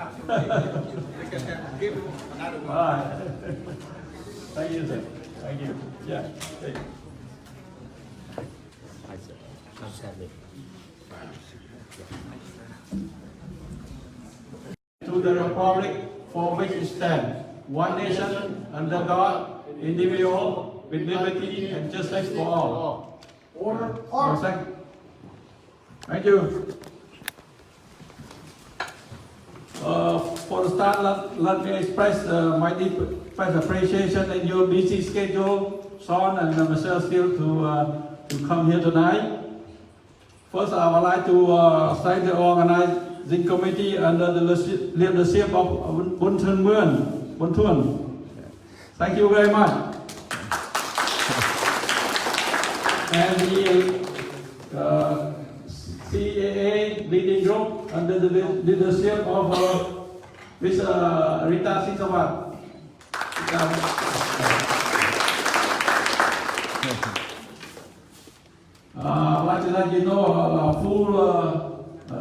Absolutely. We can give you another one. All right. Thank you, sir. Thank you. Yeah. Thank you. Hi, sir. I'm Sadly. To the Republic for which it stands, one nation, under God, indivisible, with liberty and justice for all. Order. Thank you. For the start, let me express my deep appreciation in your busy schedule, Sean and myself still to come here tonight. First, I would like to thank the organizing committee under the leadership of Theourn. Thank you very much. And the CAA leading group under the leadership of Ms. Rita Singsavat. I'd like to let you know a full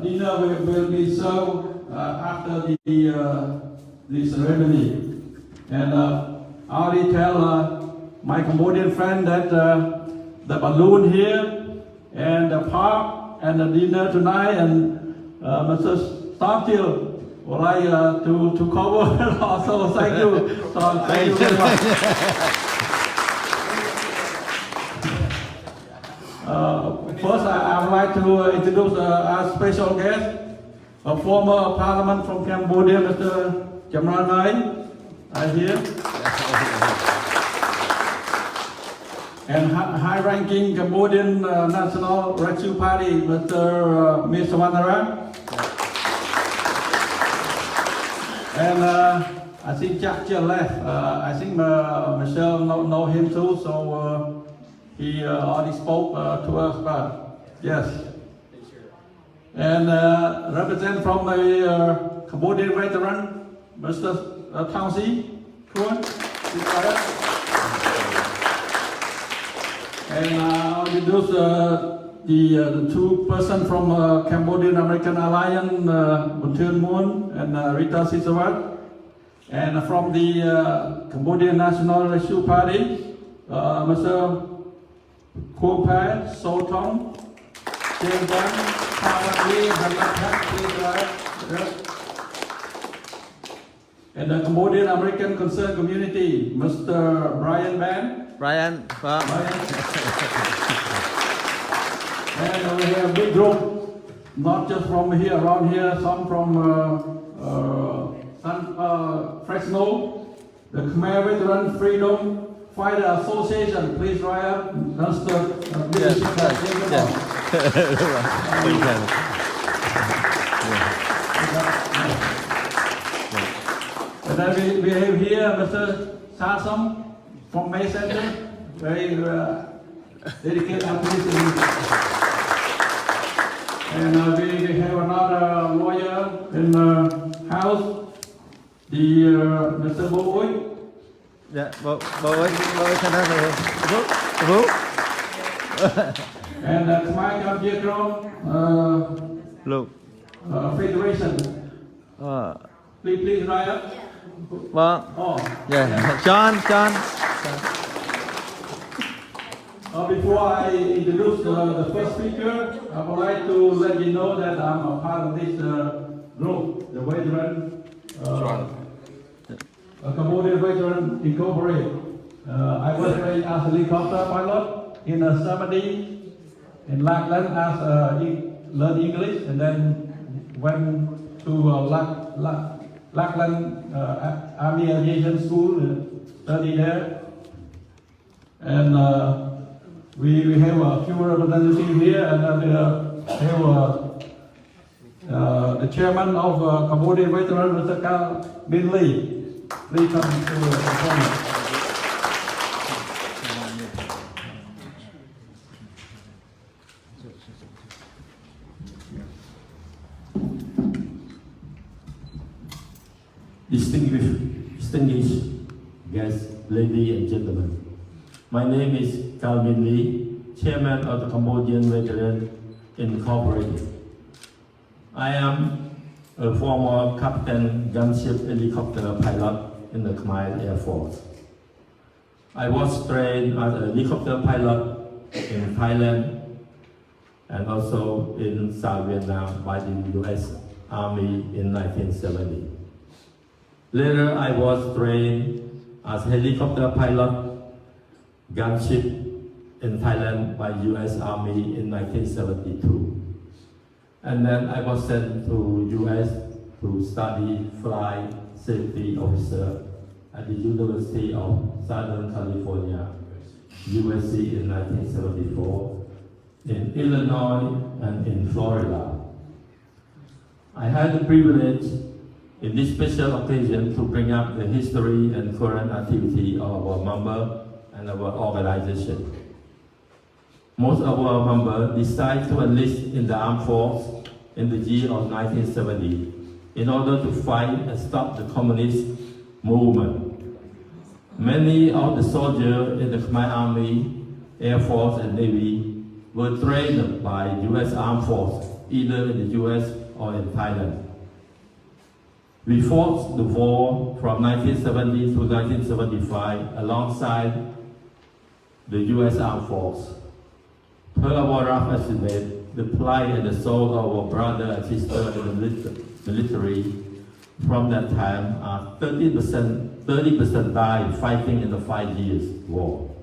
dinner will be served after the ceremony. And I already tell my Cambodian friend that the balloon here and the park and the dinner tonight and Mr. Starkhill would like to cover also. Thank you. So, thank you very much. First, I would like to introduce our special guest, a former parliament from Cambodia, Mr. Chhem here. And high-ranking Cambodian National Rescue Party, Mr. Meas. And I think Jack left. I think Michelle know him too, so he already spoke to us, but yes. And represent from the Cambodian veteran, Mr. Kdam Sre. And I'll introduce the two persons from Cambodia American Alliance, Theourn and Rita Sre. And from the Cambodia National Rescue Party, Mr. Khmer, Sotong, and the Cambodian American Concerned Community, Mr. Brian, And we have a big group, not just from here, around here, some from Fresno, the Khmer Veteran Freedom Fighter Association. Please rise up. That's the And then we have here Mr. Sasam from May Center, very dedicated activist. And we have another lawyer in the house, Mr. Boy. Yeah, Boy, And Khmer Look. Federation. Please rise up. Well, Oh. yeah, John. Before I introduce the first speaker, I would like to let you know that I'm a part of this group, the Veteran, Cambodia Veteran Incorporated. I was trained as a helicopter pilot in a 70 in Lackland as learn English, and then went to Lackland Army Aviation School, study there, and we have a few representatives here, and we have the chairman of Cambodia Veteran, Mr. Kdam Sre. Please come to the podium. Distinguished guests, ladies and gentlemen. My name is Kdam Sre, Chairman of the Cambodian Veteran Incorporated. I am a former captain gunship helicopter pilot in the Khmer Air Force. I was trained as a helicopter pilot in Thailand and also in South Vietnam by the US Army in 1970. Later, I was trained as helicopter pilot, gunship in Thailand by US Army in 1972. And then I was sent to US to study flight safety officer at the University of Southern California, USC in 1974, in Illinois and in Florida. I had the privilege in this special occasion to bring up the history and current activity of our member and our organization. Most of our members decided to enlist in the armed force in the year of 1970 in order to fight and stop the communist movement. Many of the soldiers in the Khmer Army, Air Force and Navy were trained by US Armed Force, either in the US or in Thailand. We fought the war from 1970 to 1975 alongside the US Armed Force. Per our rough estimate, the plight and the soul of our brother and sister in the military from that time are 30% died fighting in the 5 years war.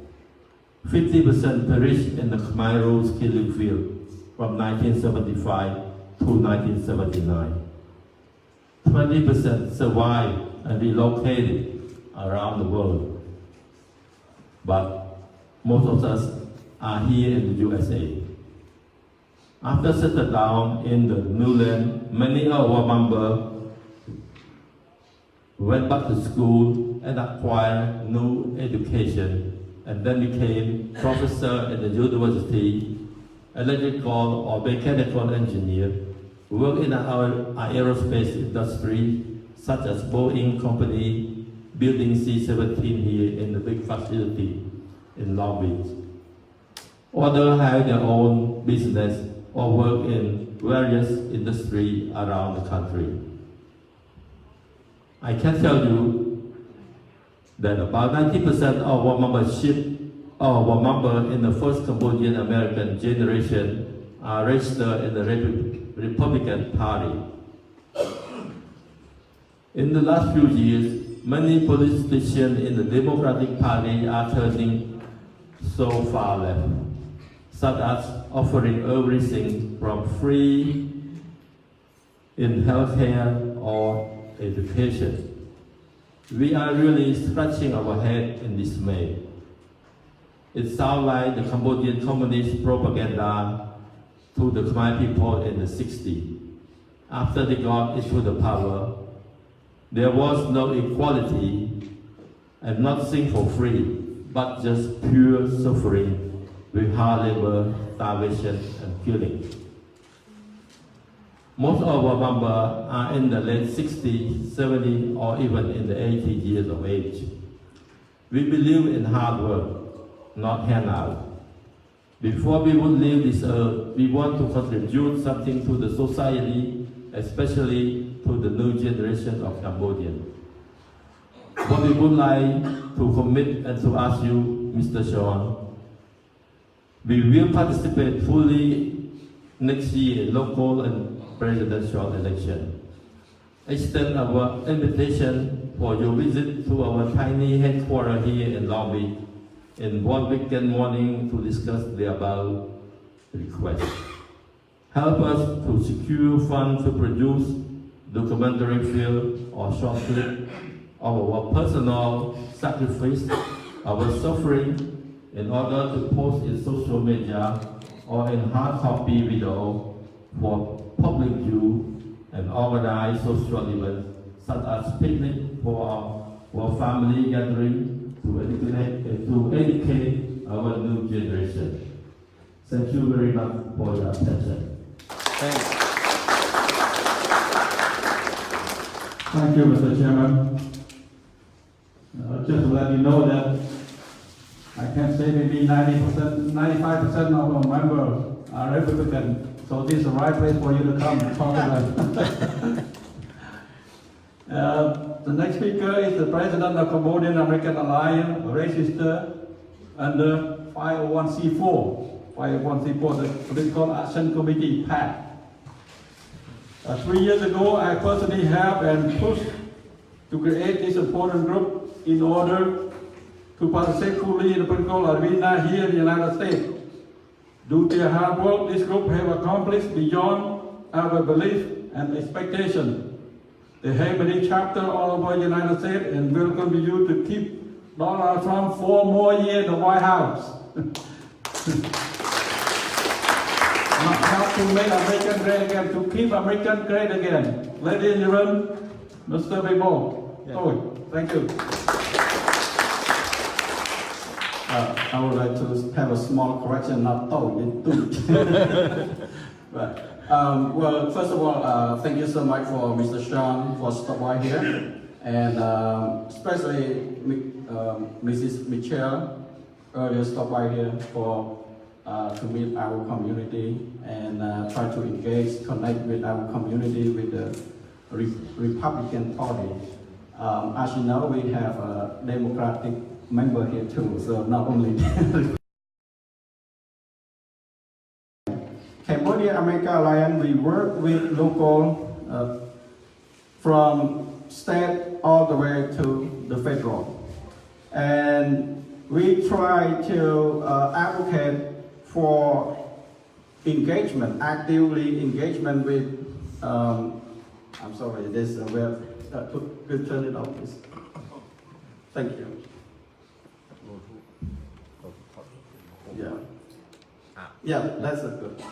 50% perished in the Khmer Rouge killing field from 1975 to 1979. 20% survived and relocated around the world. But most of us are here in the USA. After settling down in the new land, many of our members went back to school and acquired new education and then became professor at the university, electrical or mechanical engineer, worked in our aerospace industry, such as Boeing Company, building C-17 here in the big facility in Long Beach. Others have their own business or work in various industries around the country. I can tell you that about 90% of our membership of our members in the first Cambodian American generation are registered in the Republican Party. In the last few years, many politicians in the Democratic Party are turning so far left, such as offering everything from free in healthcare or education. We are really scratching our head in dismay. It sounds like the Cambodian communist propaganda to the Khmer people in the 60s. After they got into the power, there was no equality and nothing for free, but just pure suffering with hard labor, starvation, and killing. Most of our members are in the late 60s, 70s, or even in the 80 years of age. We believe in hard work, not handout. Before we would leave this earth, we want to contribute something to the society, especially to the new generation of Cambodians. What we would like to commit and to ask you, Mr. Sean, we will participate fully next year in local and presidential election. Extend our invitation for your visit to our tiny headquarters here in Long Beach in one weekend morning to discuss the above request. Help us to secure funds to produce documentary film or short clip of our personal sacrifice, our suffering, in order to post in social media or in hard copy video for public view and organize social events such as picnic for our family gathering to educate our new generation. Thank you very much for your attention. Thanks. Thank you, Mr. Chairman. Just to let you know that I can say maybe 90%, 95% of our members are Republican. So this is the right place for you to come and talk about. The next speaker is the President of Cambodia American Alliance, registered under 501c4. 501c4, the Political Action Committee, PAC. 3 years ago, I personally helped and pushed to create this important group in order to participate fully in the political arena here in the United States. Due to their hard work, this group have accomplished beyond our belief and expectation. They have many chapters all over the United States and will continue to keep Donald Trump 4 more years in the White House. Not to make American great again, to keep American great again. Ladies and gentlemen, Mr. Bebo. Thank you. I would like to have a small correction, not But, well, first of all, thank you so much for Mr. Sean for stopping by here, and especially Mrs. Michelle earlier stopped by here for to meet our community and try to engage, connect with our community with the Republican Party. As you know, we have a Democratic member here too, so not only Cambodia America Alliance, we work with local from state all the way to the federal, and we try to advocate for engagement, actively engagement with. I'm sorry, this web. Could turn it off, please. Thank you. Yeah, that's a good.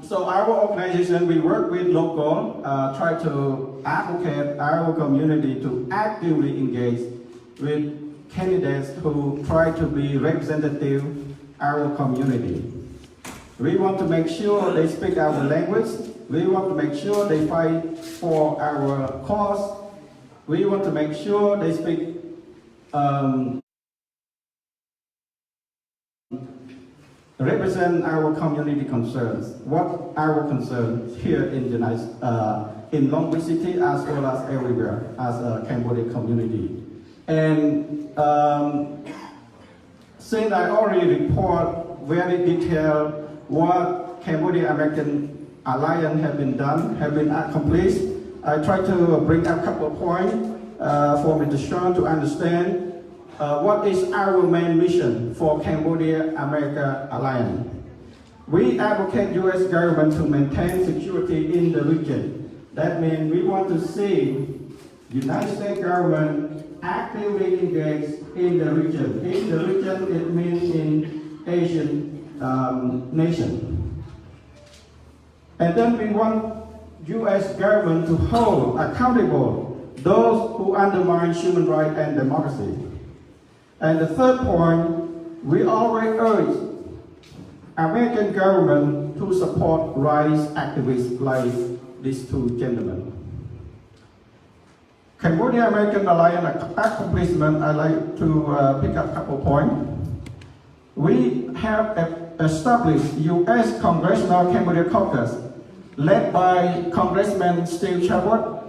So our organization, we work with local, try to advocate our community to actively engage with candidates who try to be representative our community. We want to make sure they speak our language. We want to make sure they fight for our cause. We want to make sure they speak represent our community concerns. What our concerns here in the in Long Beach City as well as everywhere as a Cambodia community. And since I already report very detailed what Cambodia American Alliance have been accomplished, I try to bring a couple of points for Mr. Sean to understand what is our main mission for Cambodia America Alliance. We advocate U.S. government to maintain security in the region. That means we want to see United States government actively engaged in the region. In the region, it means in Asian nation. And then we want U.S. government to hold accountable those who undermine human rights and democracy. And the third point, we already urge American government to support rights activists like these two gentlemen. Cambodia American Alliance accomplishment, I'd like to pick up a couple points. We have established U.S. Congressional Cambodia Caucus, led by Congressman Steve Chabot,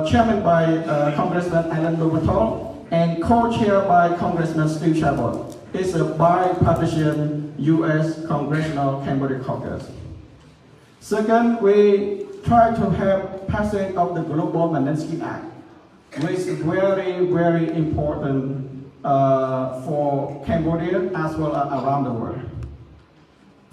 chairman by Congressman Alan Lobato, and co-chaired by Congressman Steve Chabot. It's a bipartisan U.S. Congressional Cambodia Caucus. Second, we try to have passing of the Global Magnitsky Act, which is very, very important for Cambodia as well as around the world.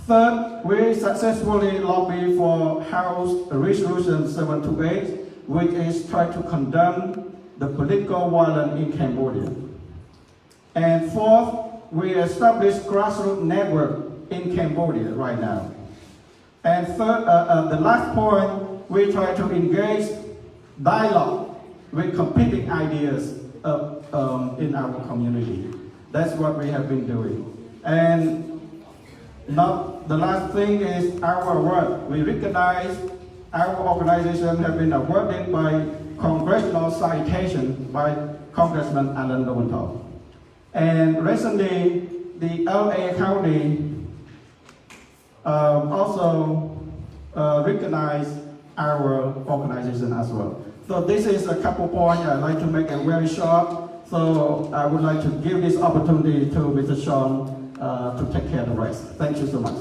Third, we successfully lobbied for House Resolution 728, which is try to condemn the political violence in Cambodia. And fourth, we established grassroots network in Cambodia right now. And third, the last point, we try to engage dialogue with competing ideas in our community. That's what we have been doing. And not the last thing is our work. We recognize our organization have been awarded by congressional citation by Congressman Alan Lowenthal. And recently, the LA County also recognized our organization as well. So this is a couple points I'd like to make it very short. So I would like to give this opportunity to Mr. Sean to take care of the rest. Thank you so much.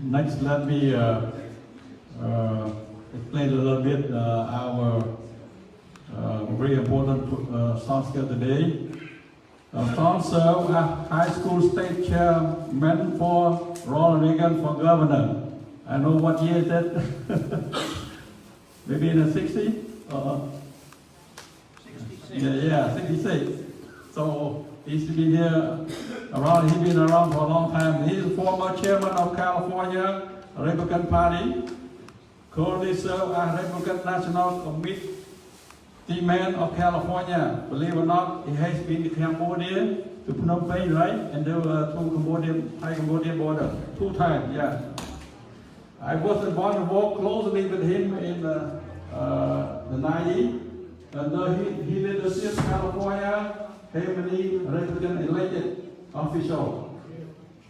Next, let me explain a little bit our very important sound skill today. Sean served as high school state chairman for Ronald Reagan for governor. I know what year is that? Maybe in the 60s? Yeah, 66. So he's been here around, he's been around for a long time. He's a former chairman of California Republican Party. Currently served as Republican National Committee man of California. Believe it or not, he has been to Cambodia, to Phnom Penh, right? And there were two Thai-Cambodian border, 2 times, yeah. I was involved to work closely with him in the 90s. And he leadership California, heavily Republican elected official.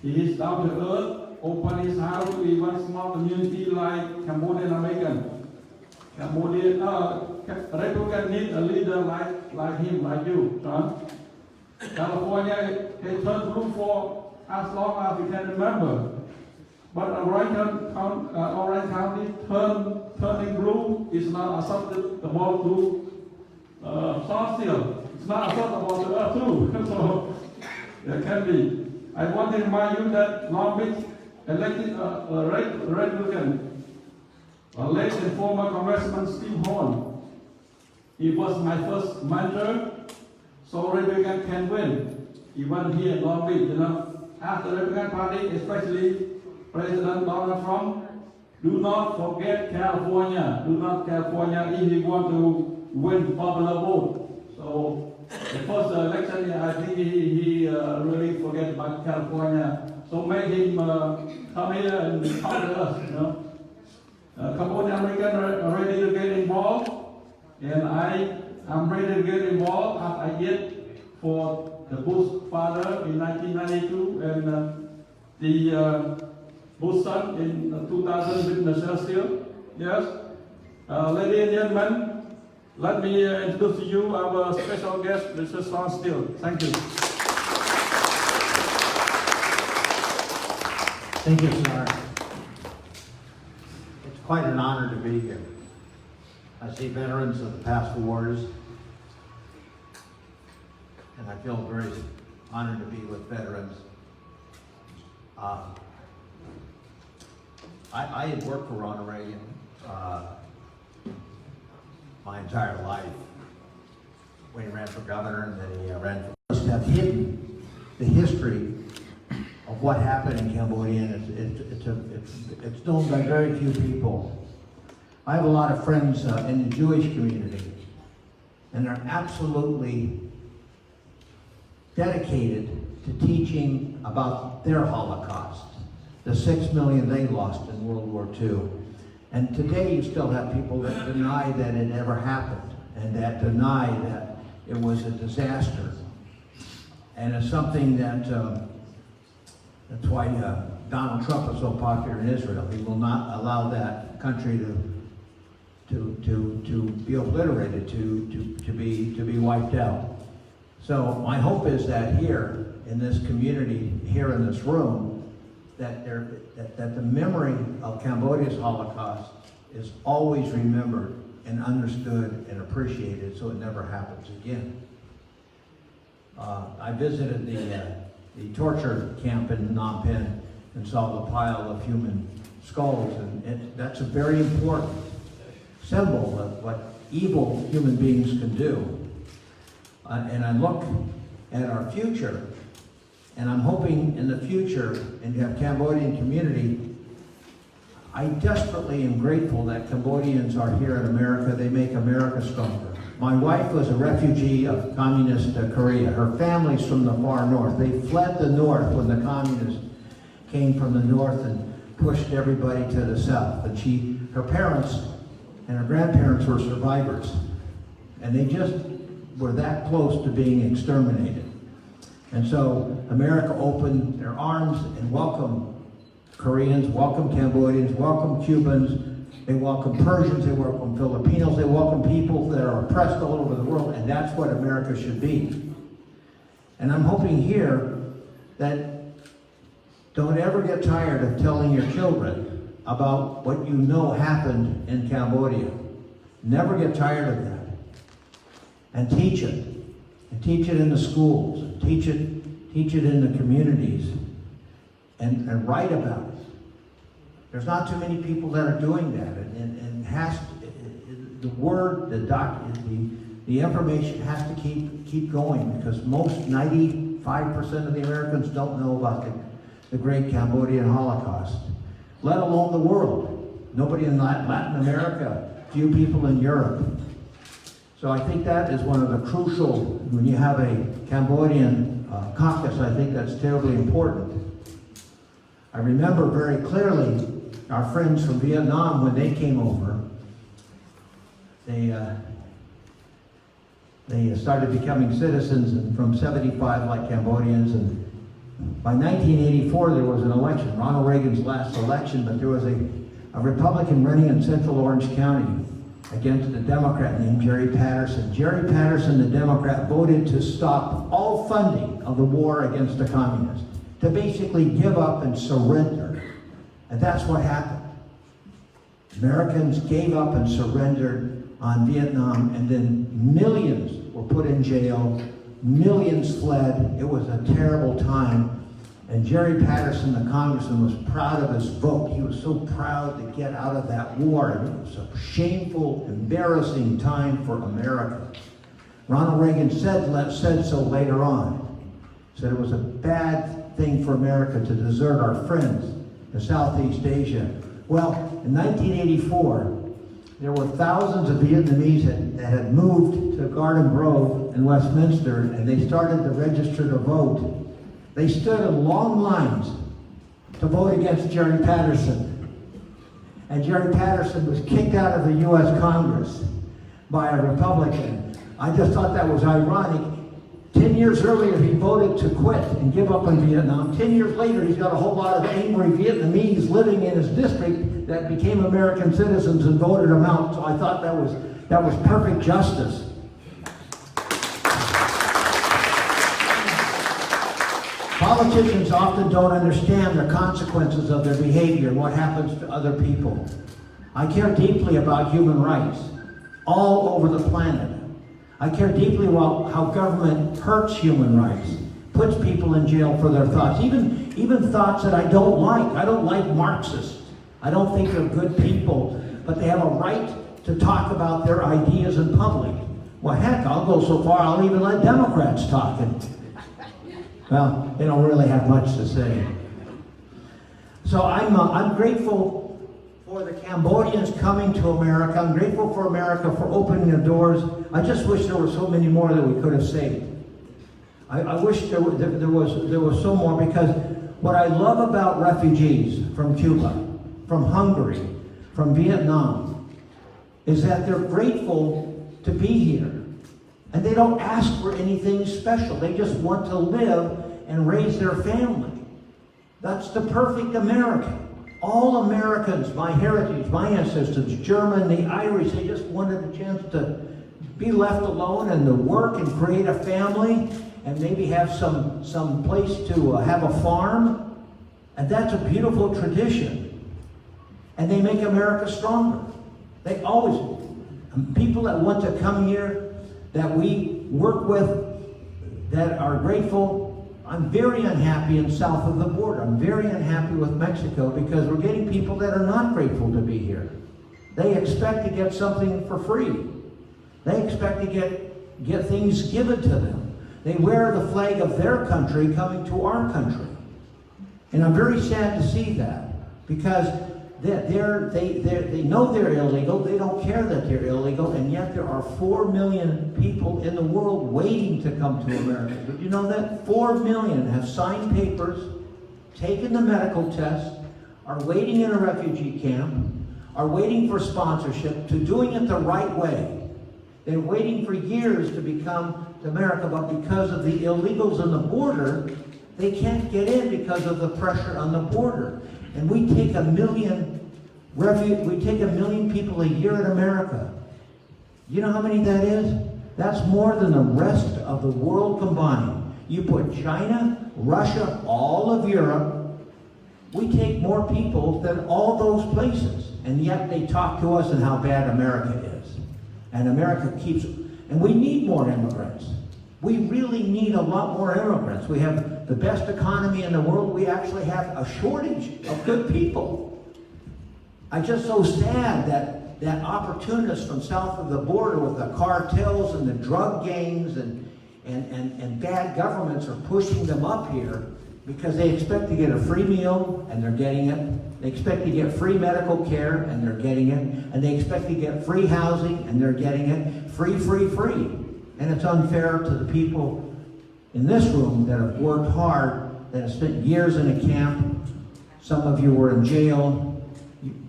He is down to earth, open his house to even small community like Cambodian American. Cambodian Republican need a leader like him, like you, John. California has turned blue for as long as we can remember. But Orange County turning blue is not acceptable to South still. It's not acceptable to us too. So there can be. I want to remind you that Long Beach elected a Republican, late and former Congressman Theourn. He was my first mentor, so Republican can win. Even here in Long Beach, you know. As the Republican Party, especially President Donald Trump, do not forget California. Do not California if you want to win popular vote. So the first election, I think he really forget about California. So make him come here and talk to us, you know. Cambodia American are ready to get involved, and I'm ready to get involved as I did for the Bush father in 1992 and the Bush son in 2000 with Michelle Steele. Yes, ladies and gentlemen, let me introduce to you our special guest, Mr. Sean Steele. Thank you. Thank you, sir. It's quite an honor to be here. I see veterans of the past wars, and I feel very honored to be with veterans. I had worked for Ronald Reagan my entire life. When he ran for governor and then he ran for president. Have hidden the history of what happened in Cambodia, and it's known by very few people. I have a lot of friends in the Jewish community, and they're absolutely dedicated to teaching about their Holocaust, the 6 million they lost in World War II. And today you still have people that deny that it ever happened, and that deny that it was a disaster. And it's something that, that's why Donald Trump is so popular in Israel. He will not allow that country to be obliterated, to be wiped out. So my hope is that here in this community, here in this room, that the memory of Cambodia's Holocaust is always remembered and understood and appreciated, so it never happens again. I visited the torture camp in Phnom Penh and saw the pile of human skulls, and that's a very important symbol of what evil human beings can do. And I look at our future, and I'm hoping in the future, and you have Cambodian community, I desperately am grateful that Cambodians are here in America. They make America stronger. My wife was a refugee of communist Korea. Her family's from the far north. They fled the north when the communists came from the north and pushed everybody to the south. And her parents and her grandparents were survivors. And they just were that close to being exterminated. And so America opened their arms and welcomed Koreans, welcomed Cambodians, welcomed Cubans, they welcome Persians, they welcome Filipinos, they welcome people that are oppressed all over the world, and that's what America should be. And I'm hoping here that don't ever get tired of telling your children about what you know happened in Cambodia. Never get tired of that. And teach it. And teach it in the schools. Teach it in the communities. And write about it. There's not too many people that are doing that. And the word, the information has to keep going, because most 95% of the Americans don't know about the great Cambodian Holocaust, let alone the world. Nobody in Latin America, few people in Europe. So I think that is one of the crucial, when you have a Cambodian caucus, I think that's terribly important. I remember very clearly our friends from Vietnam, when they came over, they started becoming citizens, and from 75 like Cambodians, and by 1984 there was an election, Ronald Reagan's last election, but there was a Republican running in Central Orange County against a Democrat named Jerry Patterson. Jerry Patterson, the Democrat, voted to stop all funding of the war against the communists, to basically give up and surrender. And that's what happened. Americans gave up and surrendered on Vietnam, and then millions were put in jail, millions fled. It was a terrible time. And Jerry Patterson, the congressman, was proud of his vote. He was so proud to get out of that war. And it was a shameful, embarrassing time for America. Ronald Reagan said so later on. Said it was a bad thing for America to desert our friends in Southeast Asia. Well, in 1984, there were thousands of Vietnamese that had moved to Garden Grove in Westminster, and they started to register to vote. They stood in long lines to vote against Jerry Patterson. And Jerry Patterson was kicked out of the U.S. Congress by a Republican. I just thought that was ironic. 10 years earlier, he voted to quit and give up on Vietnam. 10 years later, he's got a whole lot of angry Vietnamese living in his district that became American citizens and voted him out. So I thought that was perfect justice. Politicians often don't understand the consequences of their behavior and what happens to other people. I care deeply about human rights all over the planet. I care deeply about how government hurts human rights, puts people in jail for their thoughts, even thoughts that I don't like. I don't like Marxists. I don't think they're good people, but they have a right to talk about their ideas in public. Well, heck, I'll go so far, I'll even let Democrats talk. Well, they don't really have much to say. So I'm grateful for the Cambodians coming to America. I'm grateful for America for opening the doors. I just wish there were so many more that we could have saved. I wish there was so more, because what I love about refugees from Cuba, from Hungary, from Vietnam, is that they're grateful to be here. And they don't ask for anything special. They just want to live and raise their family. That's the perfect American. All Americans, my heritage, my ancestors, German, the Irish, they just wanted a chance to be left alone and to work and create a family and maybe have some place to have a farm. And that's a beautiful tradition. And they make America stronger. They always, people that want to come here, that we work with, that are grateful. I'm very unhappy in south of the border. I'm very unhappy with Mexico, because we're getting people that are not grateful to be here. They expect to get something for free. They expect to get things given to them. They wear the flag of their country coming to our country. And I'm very sad to see that, because they know they're illegal, they don't care that they're illegal, and yet there are 4 million people in the world waiting to come to America. Did you know that? 4 million have signed papers, taken the medical test, are waiting in a refugee camp, are waiting for sponsorship, to doing it the right way. They're waiting for years to become to America, but because of the illegals on the border, they can't get in because of the pressure on the border. And we take 1 million people a year in America. You know how many that is? That's more than the rest of the world combined. You put China, Russia, all of Europe, we take more people than all those places. And yet they talk to us and how bad America is. And America keeps, and we need more immigrants. We really need a lot more immigrants. We have the best economy in the world. We actually have a shortage of good people. I'm just so sad that opportunists from south of the border with the cartels and the drug gangs and bad governments are pushing them up here because they expect to get a free meal and they're getting it. They expect to get free medical care and they're getting it. And they expect to get free housing and they're getting it. Free, free, free. And it's unfair to the people in this room that have worked hard, that have spent years in a camp. Some of you were in jail.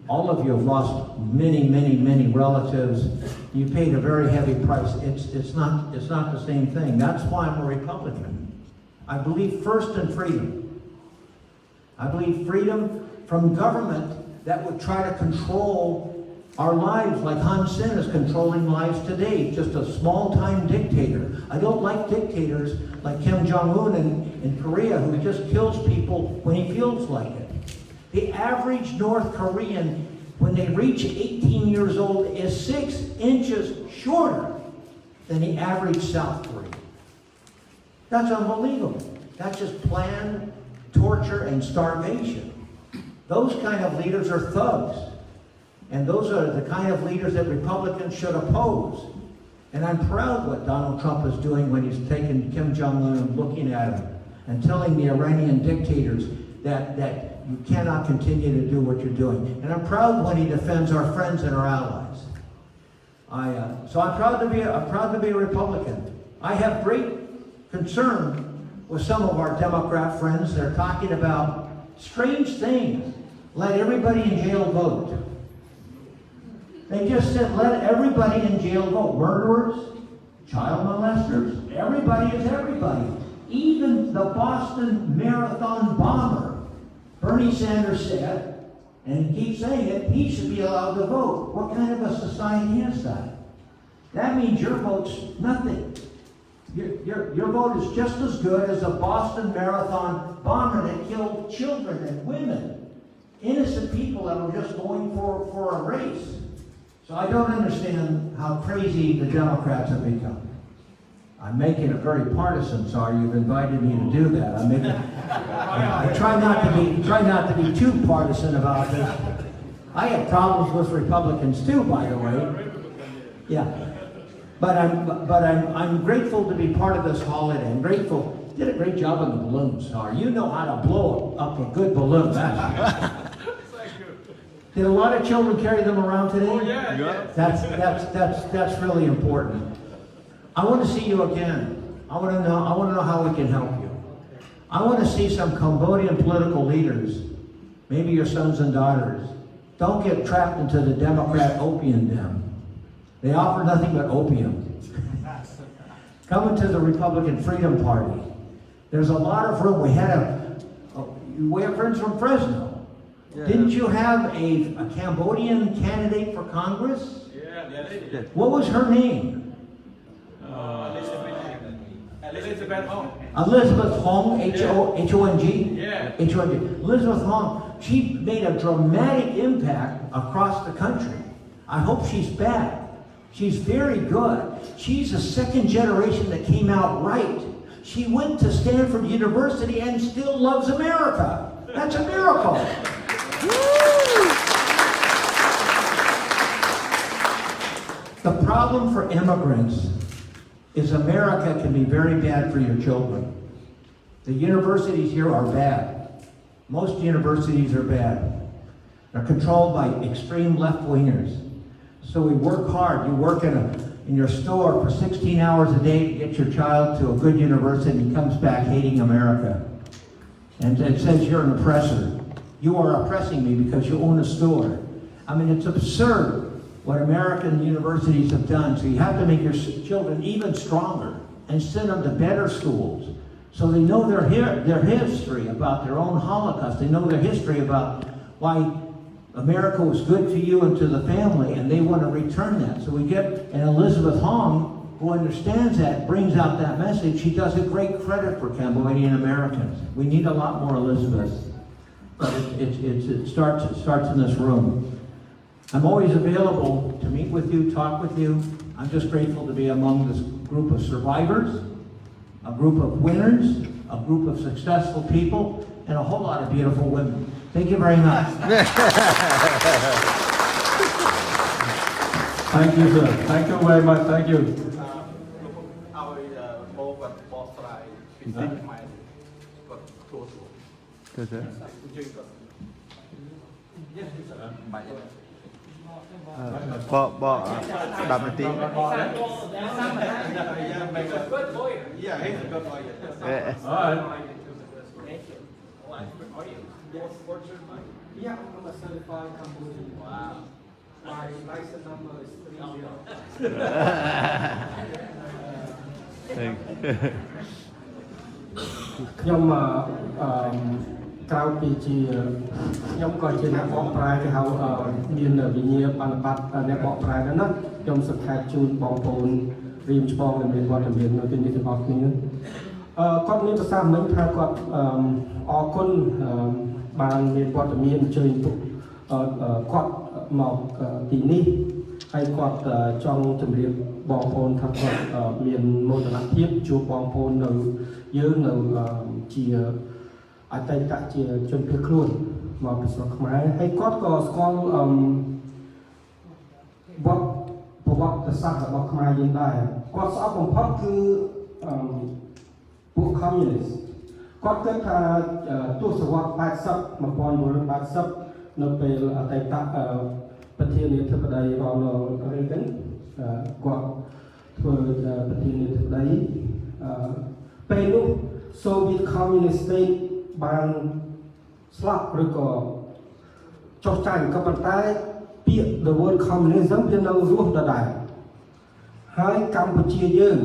All of you have lost many, many, many relatives. You paid a very heavy price. It's not the same thing. That's why I'm a Republican. I believe first in freedom. I believe freedom from government that would try to control our lives like Han Sen is controlling lives today, just a small-time dictator. I don't like dictators like Kim Jong-un in Korea who just kills people when he feels like it. The average North Korean, when they reach 18 years old, is 6 inches shorter than the average South Korean. That's unbelievable. That's just planned torture and starvation. Those kind of leaders are thugs. And those are the kind of leaders that Republicans should oppose. And I'm proud what Donald Trump is doing when he's taking Kim Jong-un and looking at him and telling the Iranian dictators that you cannot continue to do what you're doing. And I'm proud when he defends our friends and our allies. So I'm proud to be a Republican. I have great concern with some of our Democrat friends. They're talking about strange things. Let everybody in jail vote. They just said, let everybody in jail vote. Murderers, child molesters, everybody is everybody. Even the Boston Marathon bomber, Bernie Sanders said, and he keeps saying it, he should be allowed to vote. What kind of a society is that? That means your vote's nothing. Your vote is just as good as a Boston Marathon bomber that killed children and women, innocent people that were just going for a race. So I don't understand how crazy the Democrats have become. I'm making it very partisan, sorry, you've invited me to do that. I try not to be too partisan about this. I have problems with Republicans too, by the way. Yeah. But I'm grateful to be part of this holiday. I'm grateful. You did a great job on the balloons, sorry. You know how to blow up a good balloon. Did a lot of children carry them around today? Oh, yeah. That's really important. I want to see you again. I want to know how we can help you. I want to see some Cambodian political leaders, maybe your sons and daughters. Don't get trapped into the Democrat opium den. They offer nothing but opium. Come into the Republican Freedom Party. There's a lot of room. We have friends from Fresno. Yeah. Didn't you have a Cambodian candidate for Congress? Yeah, they did. What was her name? Elizabeth Hong. Elizabeth Hong, H-O-N-G? Yeah. H-O-N-G. Elizabeth Hong, she made a dramatic impact across the country. I hope she's back. She's very good. She's a second generation that came out right. She went to Stanford University and still loves America. That's a miracle. The problem for immigrants is America can be very bad for your children. The universities here are bad. Most universities are bad. They're controlled by extreme left-wingers. So we work hard. You work in your store for 16 hours a day to get your child to a good university and he comes back hating America. And it says you're an oppressor. You are oppressing me because you own a store. I mean, it's absurd what American universities have done. So you have to make your children even stronger and send them to better schools. So they know their history about their own Holocaust. They know their history about why America was good to you and to the family, and they want to return that. So we get, and Elizabeth Hong, who understands that, brings out that message. She does a great credit for Cambodian Americans. We need a lot more Elizabeth, but it starts in this room. I'm always available to meet with you, talk with you. I'm just grateful to be among this group of survivors, a group of winners, a group of successful people, and a whole lot of beautiful women. Thank you very much. Thank you, sir. Thank you very much. Thank you. Đập một tí. Yeah, he's a good boy. All right. Yeah, I'm a certified Cambodian. Wow. My license number is 30. ខ្ញុំក្រៅពីជាខ្ញុំក៏ជាអ្នកបកប្រែគេហៅមានវិញ្ញាបនបត្រអ្នកបកប្រែដែរណាខ្ញុំសង្ខេបជូនបងប្អូនរៀមច្បងដែលមានវត្តមាននៅទីនេះទាំងអស់គ្នាគាត់មានប្រសាសន៍មិញថាគាត់អរគុណបានមានវត្តមានអញ្ជើញគាត់មកទីនេះហើយគាត់ចង់ជម្រាបបងប្អូនថាគាត់មានមោទនភាពជួបបងប្អូននៅយើងនៅជាអតីតជាជនភៀសខ្លួនមកពីស្រុកខ្មែរហើយគាត់ក៏ស្គាល់ប្រវត្តិសាស្ត្ររបស់ខ្មែរយើងដែរគាត់ស្អប់បំផុតគឺពួក communist គាត់គិតថាទសវត្ស80 1980នៅពេលអតីតប្រធានាធិបតី Ronald Reagan គាត់ធ្វើប្រធានាធិបតីពេលនោះ Soviet Communist State បានស្លាប់ឬក៏ចុះចាញ់ក៏ប៉ុន្តែពាក្យ the word communism វានៅរស់ដដែលហើយកម្ពុជាយើង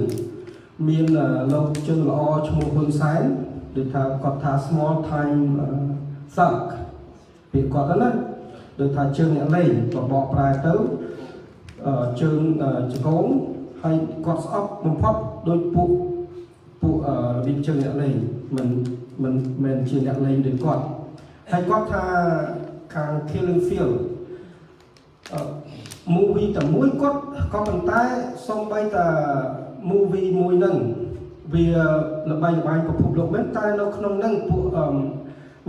មានលោកជនល្អឈ្មោះហ៊ុនសែនដូចថាគាត់ថា small time thug ពាក្យគាត់ណាដូចថាជើងអ្នកលេងបបកប្រែទៅជើងចង្កងហើយគាត់ស្អប់បំផុតដោយពួករបៀបជើងអ្នកលេងមិនមែនជាអ្នកលេងដូចគាត់ហើយគាត់ថាខាង Killing Field movie តែមួយគាត់ក៏ប៉ុន្តែសូម្បីតែ movie មួយហ្នឹងវាល្បីល្បាញពិភពលោកមែនតែនៅក្នុងហ្នឹងពួក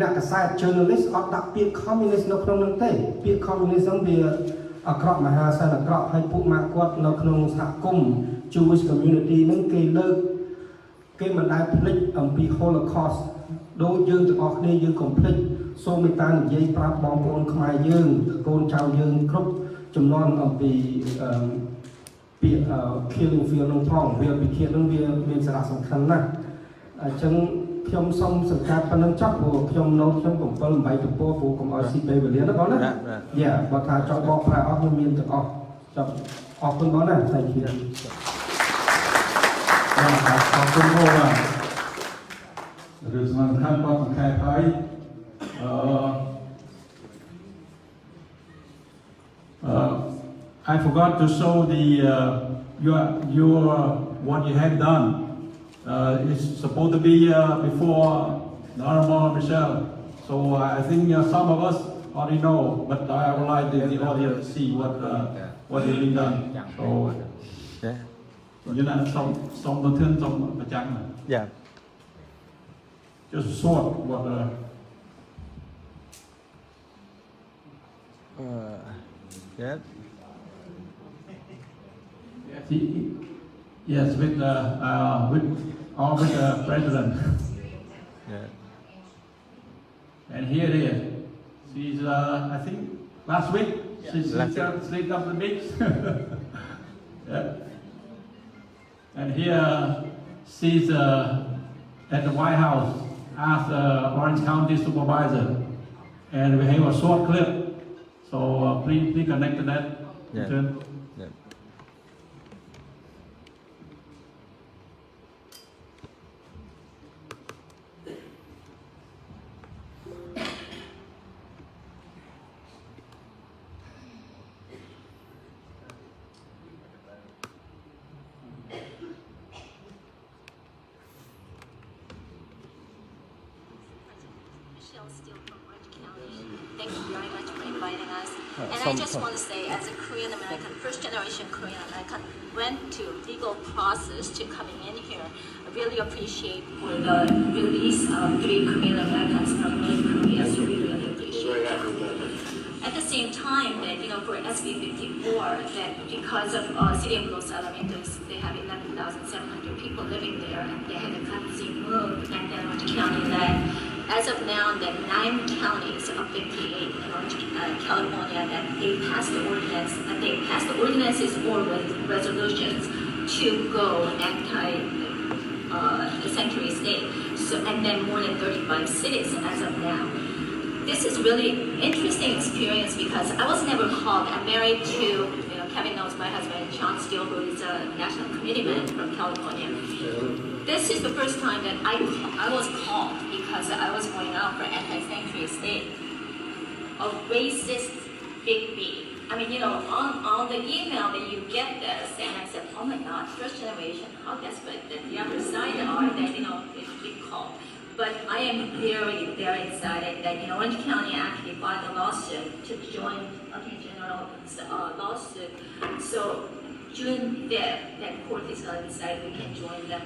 អ្នកកសែត journalist អត់ដាក់ពាក្យ communist នៅក្នុងហ្នឹងទេពាក្យ communism វាអាក្រក់មហាសាលអាក្រក់ហើយពួកម៉ាក់គាត់នៅក្នុងសហគមន៍ Jewish community ហ្នឹងគេលើកគេមិនដែលភ្លេចអំពី Holocaust ដូចយើងទាំងអស់គ្នាយើងកុំភ្លេចសូមមេត្តានិយាយប្រាប់បងប្អូនខ្មែរយើងកូនចៅយើងគ្រប់ចំនួនអំពីពាក្យ killing field នោះផងវាពិធីនោះវាមានសារៈសំខាន់ណាស់អញ្ចឹងខ្ញុំសូមសង្កេតប៉ុណ្្នឹងចប់ព្រោះខ្ញុំនៅខ្ញុំ7 8ទំព័រព្រោះកុំឲ្យស៊ីពេលវេលាណាបងណាយ៉ាបើថាចង់បកប្រែអស់ខ្ញុំមានទាំងអស់ចប់អរគុណបងណា Thank you ขอบคุณมากหรือสำคัญความสำคัญไปI forgot to show the your what you have done. It's supposed to be before the Honorable Michelle. So I think some of us already know, but I would like the audience to see what has been done. So. Như là xong tổn thương xong mà trắng này. Yeah. Just short what Yeah. Yes, with the president. Yeah. And here it is. She's I think last week she slept up the beach. Yeah. And here she's at the White House as Orange County supervisor. And we have a short clip. So please connect to that. Yeah. Chen. Yeah. Still from Orange County. Thank you very much for inviting us. And I just want to say, as a Korean American, first generation Korean American, went to legal process to coming in here. I really appreciate for the release of 3 Korean Americans from North Korea. So we really appreciate it. At the same time, that for SB 54, that because of City of Los Alamitos, they have 11,700 people living there, and they had a currency move, and then Orange County led. As of now, there are 9 counties of 58 in Orange, California that they passed the ordinance, and they passed the ordinances or resolutions to go the sanctuary state. So, and then more than 35 cities as of now. This is really interesting experience because I was never called. I'm married to, Kevin knows my husband, Sean Steele, who is a national committeeman from California. This is the first time that I was called because I was going out for anti-sanctuary state. A racist big B. I mean, on the email that you get this, and I said, oh my God, first generation, how desperate that the other side are that, it's big call. But I am very, very excited that, Orange County actually filed a lawsuit to join Attorney General's lawsuit. So June 5th, that court is going to decide we can join them,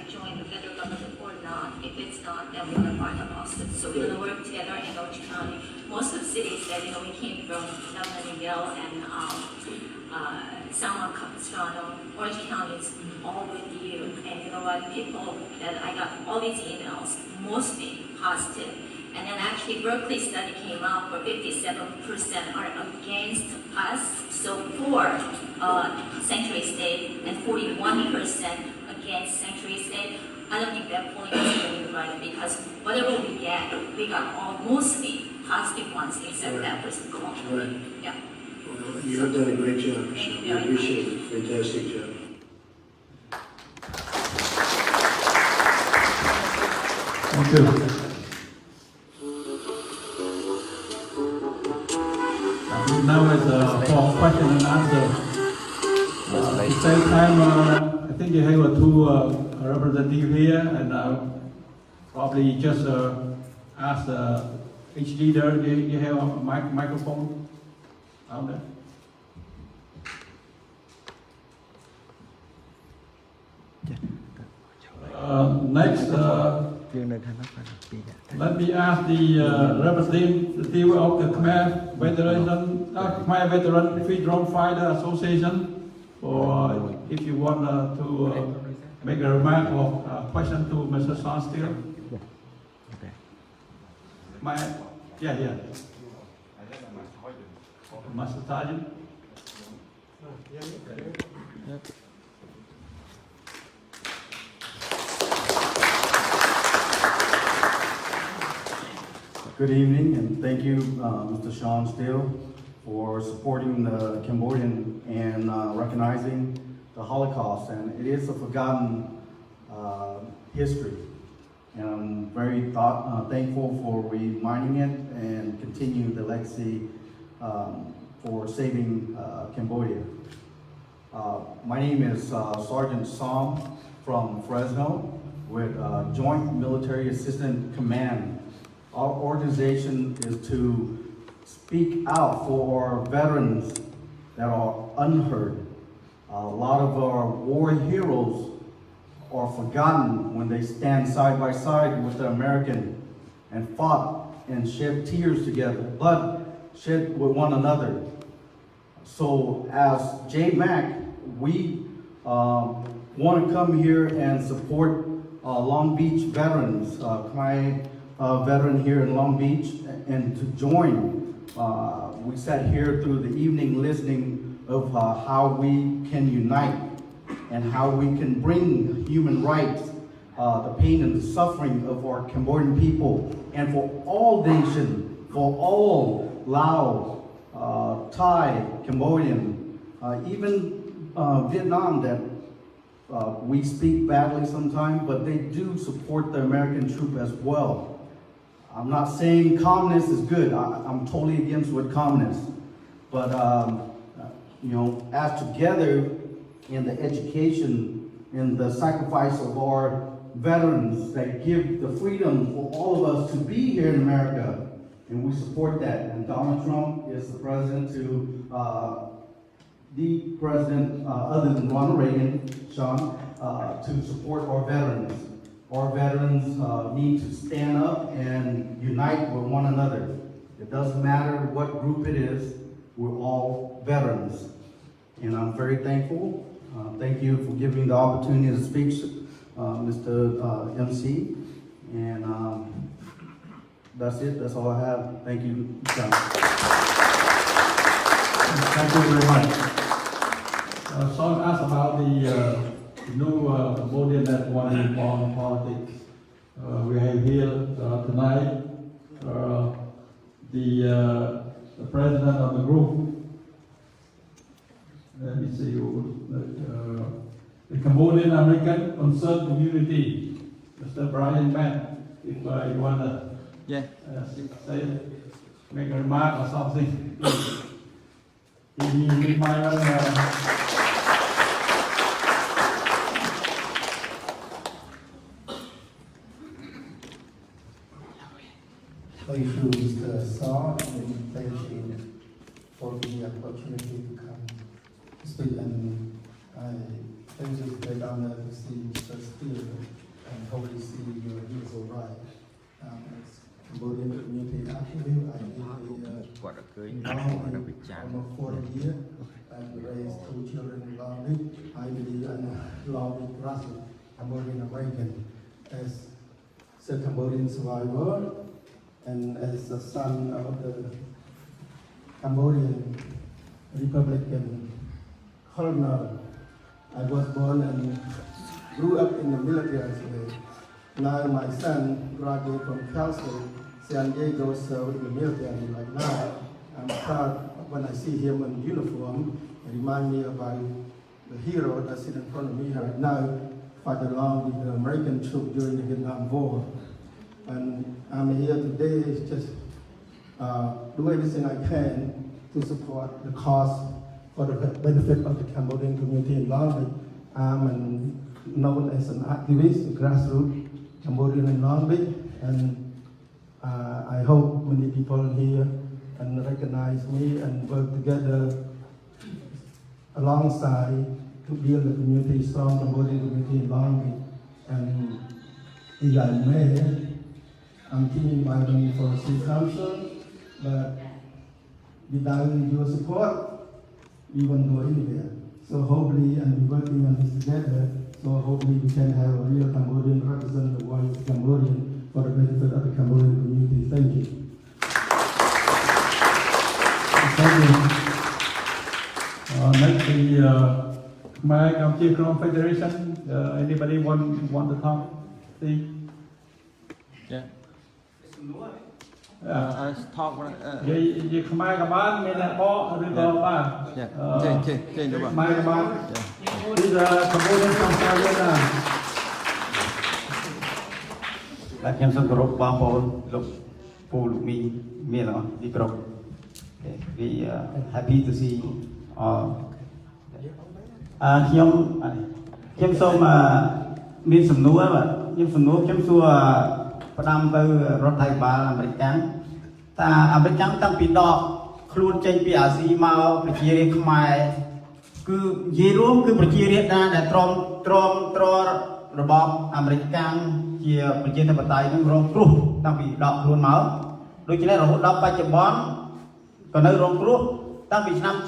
join the federal government or not. If it's not, then we're going to file a lawsuit. So we're going to work together in Orange County. Most of the cities that, we came from, Miguel and San Juan Capistrano, Orange County is all with you. And you know what, people that I got all these emails, mostly positive. And then actually Berkeley study came out where 57% are against us, so for sanctuary state, and 41% against sanctuary state. I don't think that point is really right because whatever we got all mostly positive ones except that was called. Right. Yeah. Well, you have done a great job, Michelle. I appreciate it. Fantastic job. Thank you. Now is for question and answer. At the same time, I think you have 2 representatives here, and probably just ask the HD there. You have a microphone out there. Next, let me ask the representative of the Khmer Veteran Freedom Fighter Association, or if you want to make a remark or question to Mr. Sean Steele. Yeah. Master Sergeant. Good evening, and thank you, Mr. Sean Steele, for supporting the Cambodian and recognizing the Holocaust. And it is a forgotten history. And I'm very thankful for reminding it and continue the legacy for saving Cambodia. My name is Sergeant Som from Fresno with Joint Military Assistant Command. Our organization is to speak out for our veterans that are unheard. A lot of our war heroes are forgotten when they stand side by side with the American and fought and shed tears together, blood shed with one another. So as JMAC, we want to come here and support Long Beach veterans, Khmer veteran here in Long Beach, and to join. We sat here through the evening listening of how we can unite and how we can bring human rights, the pain and the suffering of our Cambodian people, and for all nations, for all Lao, Thai, Cambodian, Even Vietnam, that we speak badly sometimes, but they do support the American troop as well. I'm not saying communists is good. I'm totally against what communists. But, you know, as together in the education, in the sacrifice of our veterans that give the freedom for all of us to be here in America, and we support that. And Donald Trump is the president other than Ronald Reagan, Sean, to support our veterans. Our veterans need to stand up and unite with one another. It doesn't matter what group it is, we're all veterans. And I'm very thankful. Thank you for giving me the opportunity to speak, Mr. MC. And that's it. That's all I have. Thank you, John. Thank you very much. Sean asked about the new Cambodian that want to form politics. We have here tonight the president of the group. Let me see, the Cambodian American Concerned Community, Mr. Brian Mann. If you want to say, make a remark or something, he might Thank you, Mr. Saw, and thank you for the opportunity to come speak. And I think it's a great honor to see Mr. Steele, and hopefully see you here is all right. As Cambodian community activist, I did almost 40 years and raised 2 children in Long Beach. I believe in Long Beach, Russell, Cambodian American, as a Cambodian survivor. And as the son of the Cambodian Republican colonel, I was born and grew up in the military. Now my son graduated from Council, San Diego, served in the military. Like now, I'm proud when I see him in uniform. It reminds me about the hero that sits in front of me right now, fight along with the American troops during the Vietnam War. And I'm here today just do everything I can to support the cause for the benefit of the Cambodian community in Long Beach. I'm known as an activist, a grassroots Cambodian in Long Beach, and I hope many people here and recognize me and work together alongside to build the community, strong Cambodian community in Long Beach. And if I may, I'm thinking about running for city council, but without your support, we won't go anywhere. So hopefully, and we're working on this together, so hopefully we can have a real Cambodian represent the voice of Cambodian for the benefit of the Cambodian community. Thank you. Thank you. Next, the Khmer Cambodia Federation. Anybody want to talk? See? Yeah. Talk. Về Khmer các bạn, mình đã có rồi đó bạn. Trên đó bạn. Khmer các bạn. Bây giờ Cambodian Federation. Là em xin group ba lục phụ lục mi miền đó đi group. We happy to see all. Em xong miền sầm núi vậy. Em sầm núi em xua Kdam Sre រដ្ឋាភិបាលអាមេរិកតាអាមេរិកតាំងពីដកខ្លួនចេញពីអាស៊ីមកប្រជារាស្ត្រខ្មែរគឺនិយាយរួមគឺប្រជារាស្ត្រដែលទ្រាំរបបអាមេរិកជាប្រជាធិបតេយ្យនឹងរងគ្រោះតាំងពីដកខ្លួនមកដូច្នេះរហូតដល់បច្ចុប្បន្នក៏នៅរងគ្រោះតាំងពីឆ្នាំ90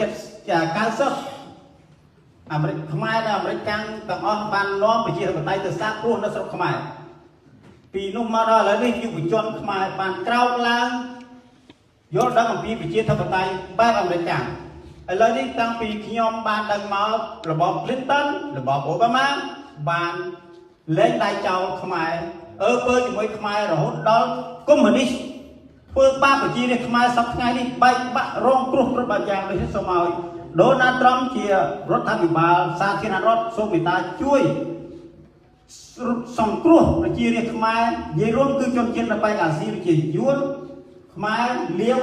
អាមេរិកខ្មែរและអាមេរិកទាំងអស់បាននាំប្រជាធិបតេយ្យទៅសាកគ្រោះនៅស្រុកខ្មែរពីនោះមកដល់ឥឡូវនេះយុវជនខ្មែរបានក្រោកឡើងយល់ដឹងអំពីប្រជាធិបតេយ្យបែបអាមេរិកឥឡូវនេះតាំងពីខ្ញុំបានដឹងមករបប Clinton របប Obama បានលែងដៃចោលខ្មែរពើជាមួយខ្មែររហូតដល់កុម្មុយនីសធ្វើបាបប្រជារាស្ត្រខ្មែរសពថ្ងៃនេះបែកបាក់រងគ្រោះគ្រប់បែបយ៉ាងដូចនេះសូមឲ្យ Donald Trump ជារដ្ឋាភិបាលសាធារណរដ្ឋសូមមេត្តាជួយសង្គ្រោះប្រជារាស្ត្រខ្មែរនិយាយរួមគឺជនជាតិនៅបេក្ខអាស៊ីជាយួនខ្មែរលាវ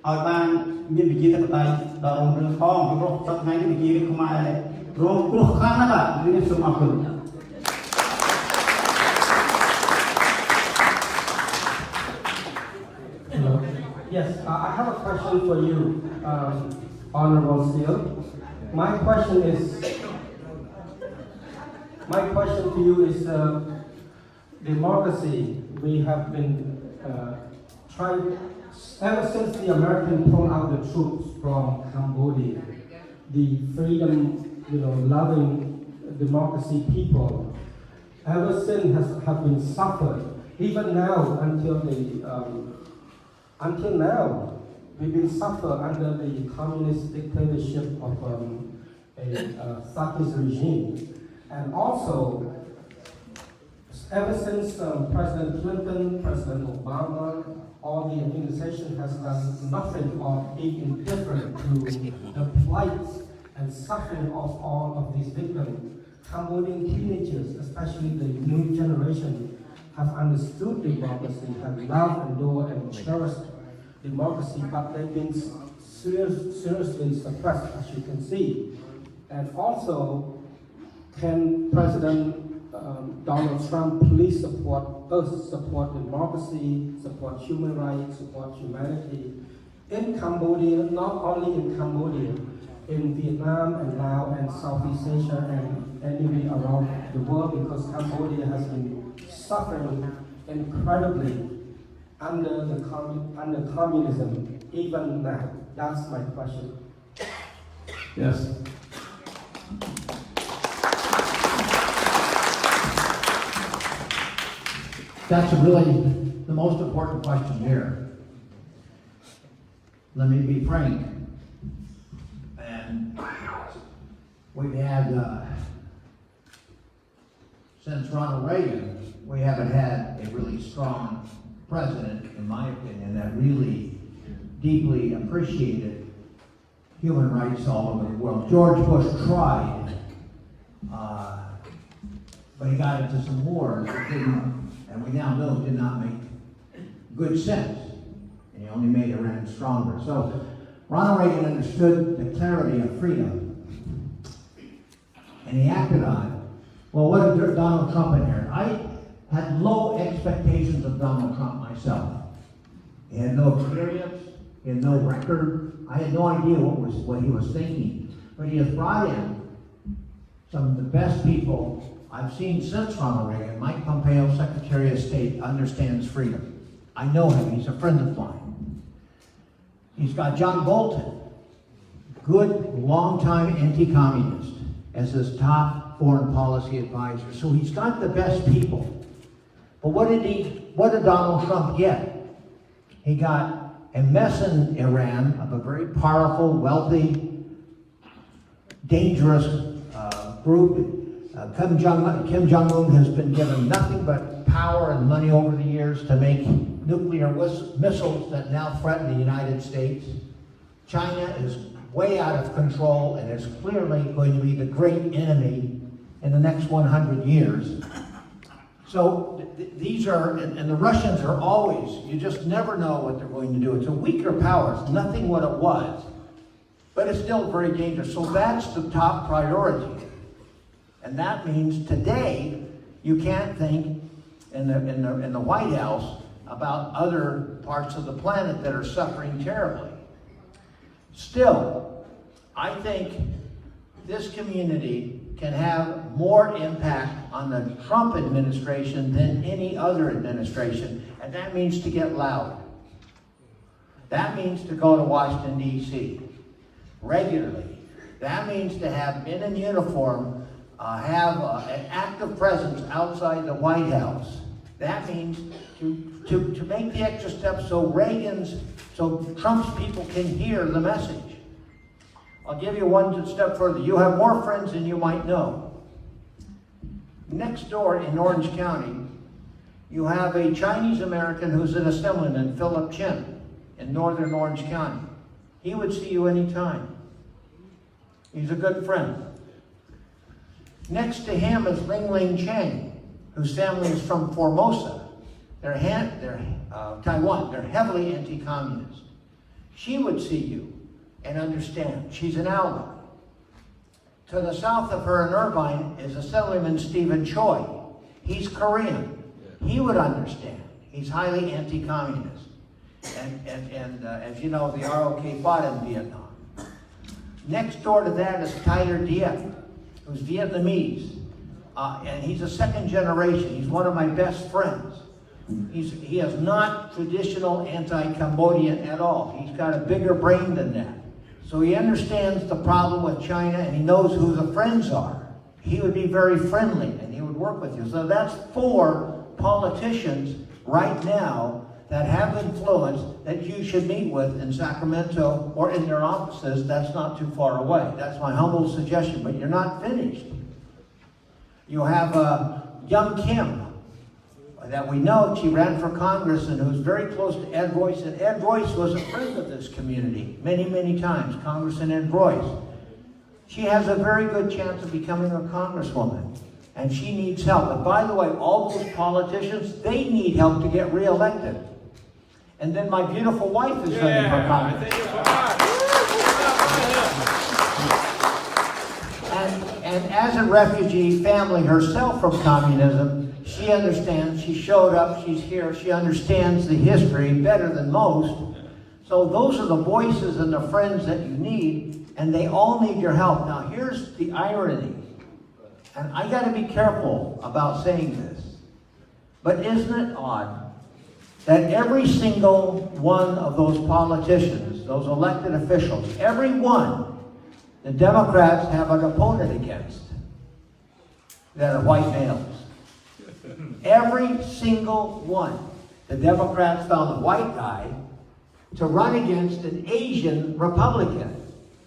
ឲ្យបានមានវិជាធិបតេយ្យដល់រងរឿងផងព្រោះសប្តាហ៍នេះវិជារាស្ត្រខ្មែររងគ្រោះខ្លាំងណាស់បាទនេះសូមអរគុណ Yes, I have a question for you, Honorable Steele. My question to you is democracy. We have been trying ever since the Americans pulled out the troops from Cambodia. The freedom, loving democracy people, ever since have been suffered. Even now, until now, we've been suffering under the communist dictatorship of a Saudist regime. And also, ever since President Clinton, President Obama, all the administration has done nothing or being indifferent to the plight and suffering of all of these victims. Cambodian teenagers, especially the new generation, have understood democracy, have loved, adored, and cherished democracy, but they've been seriously suppressed, as you can see. And also, can President Donald Trump please support us, support democracy, support human rights, support humanity in Cambodia, not only in Cambodia, in Vietnam and Laos and Southeast Asia and anywhere around the world, because Cambodia has been suffering incredibly under communism, even now. That's my question. Yes. That's really the most important question here. Let me be frank. And we've had, since Ronald Reagan, we haven't had a really strong president, in my opinion, that really deeply appreciated human rights all over the world. George Bush tried, but he got into some wars that didn't, and we now know did not make good sense. And he only made Iran stronger. So Ronald Reagan understood the clarity of freedom, and he acted on it. Well, what did Donald Trump inherit? I had low expectations of Donald Trump myself. He had no experience, he had no record. I had no idea what he was thinking. But he has brought in some of the best people I've seen since Ronald Reagan. Mike Pompeo, Secretary of State, understands freedom. I know him, he's a friend of mine. He's got John Bolton, good, long-time anti-communist, as his top foreign policy advisor. So he's got the best people. But what did Donald Trump get? He got a mess in Iran of a very powerful, wealthy, dangerous group. Kim Jong-un has been given nothing but power and money over the years to make nuclear missiles that now threaten the United States. China is way out of control and is clearly going to be the great enemy in the next 100 years. So these are, and the Russians are always, you just never know what they're going to do. It's a weaker power, it's nothing what it was, but it's still very dangerous. So that's the top priority. And that means today, you can't think in the White House about other parts of the planet that are suffering terribly. Still, I think this community can have more impact on the Trump administration than any other administration, and that means to get loud. That means to go to Washington, D.C. regularly. That means to have men in uniform have an active presence outside the White House. That means to make the extra steps so Trump's people can hear the message. I'll give you one step further. You have more friends than you might know. Next door in Orange County, you have a Chinese American who's an assemblyman, Philip Chhem, in northern Orange County. He would see you anytime. He's a good friend. Next to him is Ling Cheng, whose family is from Formosa. They're Taiwan. They're heavily anti-communist. She would see you and understand. She's an ally. To the south of her in Irvine is Assemblyman Stephen Choi. He's Korean. He would understand. He's highly anti-communist. And as you know, the ROK fought in Vietnam. Next door to that is Tyler Dieppe, who's Vietnamese. And he's a second generation. He's one of my best friends. He is not traditional anti-Cambodian at all. He's got a bigger brain than that. So he understands the problem with China and he knows who the friends are. He would be very friendly and he would work with you. So that's 4 politicians right now that have influence that you should meet with in Sacramento or in their offices. That's not too far away. That's my humble suggestion, but you're not finished. You have young Kim that we know. She ran for Congress and who's very close to Ed Royce, and Ed Royce was a friend of this community many, many times, Congressman Ed Royce. She has a very good chance of becoming a congresswoman, and she needs help. And by the way, all those politicians, they need help to get reelected. And then my beautiful wife is running for Congress. And as a refugee family herself from communism, she understands, she showed up, she's here, she understands the history better than most. So those are the voices and the friends that you need, and they all need your help. Now here's the irony, and I gotta be careful about saying this, but isn't it odd that every single one of those politicians, those elected officials, every one, the Democrats have an opponent against that are white males. Every single one. The Democrats found a white guy to run against an Asian Republican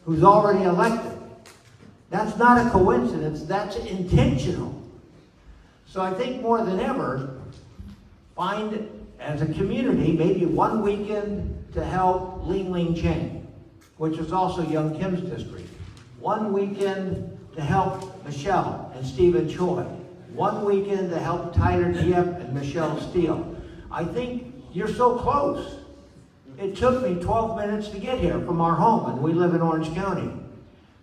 who's already elected. That's not a coincidence, that's intentional. So I think more than ever, find as a community maybe one weekend to help Ling Cheng, which is also Young Kim's district. One weekend to help Michelle and Stephen Choi. One weekend to help Tyler Dieppe and Michelle Steele. I think you're so close. It took me 12 minutes to get here from our home, and we live in Orange County.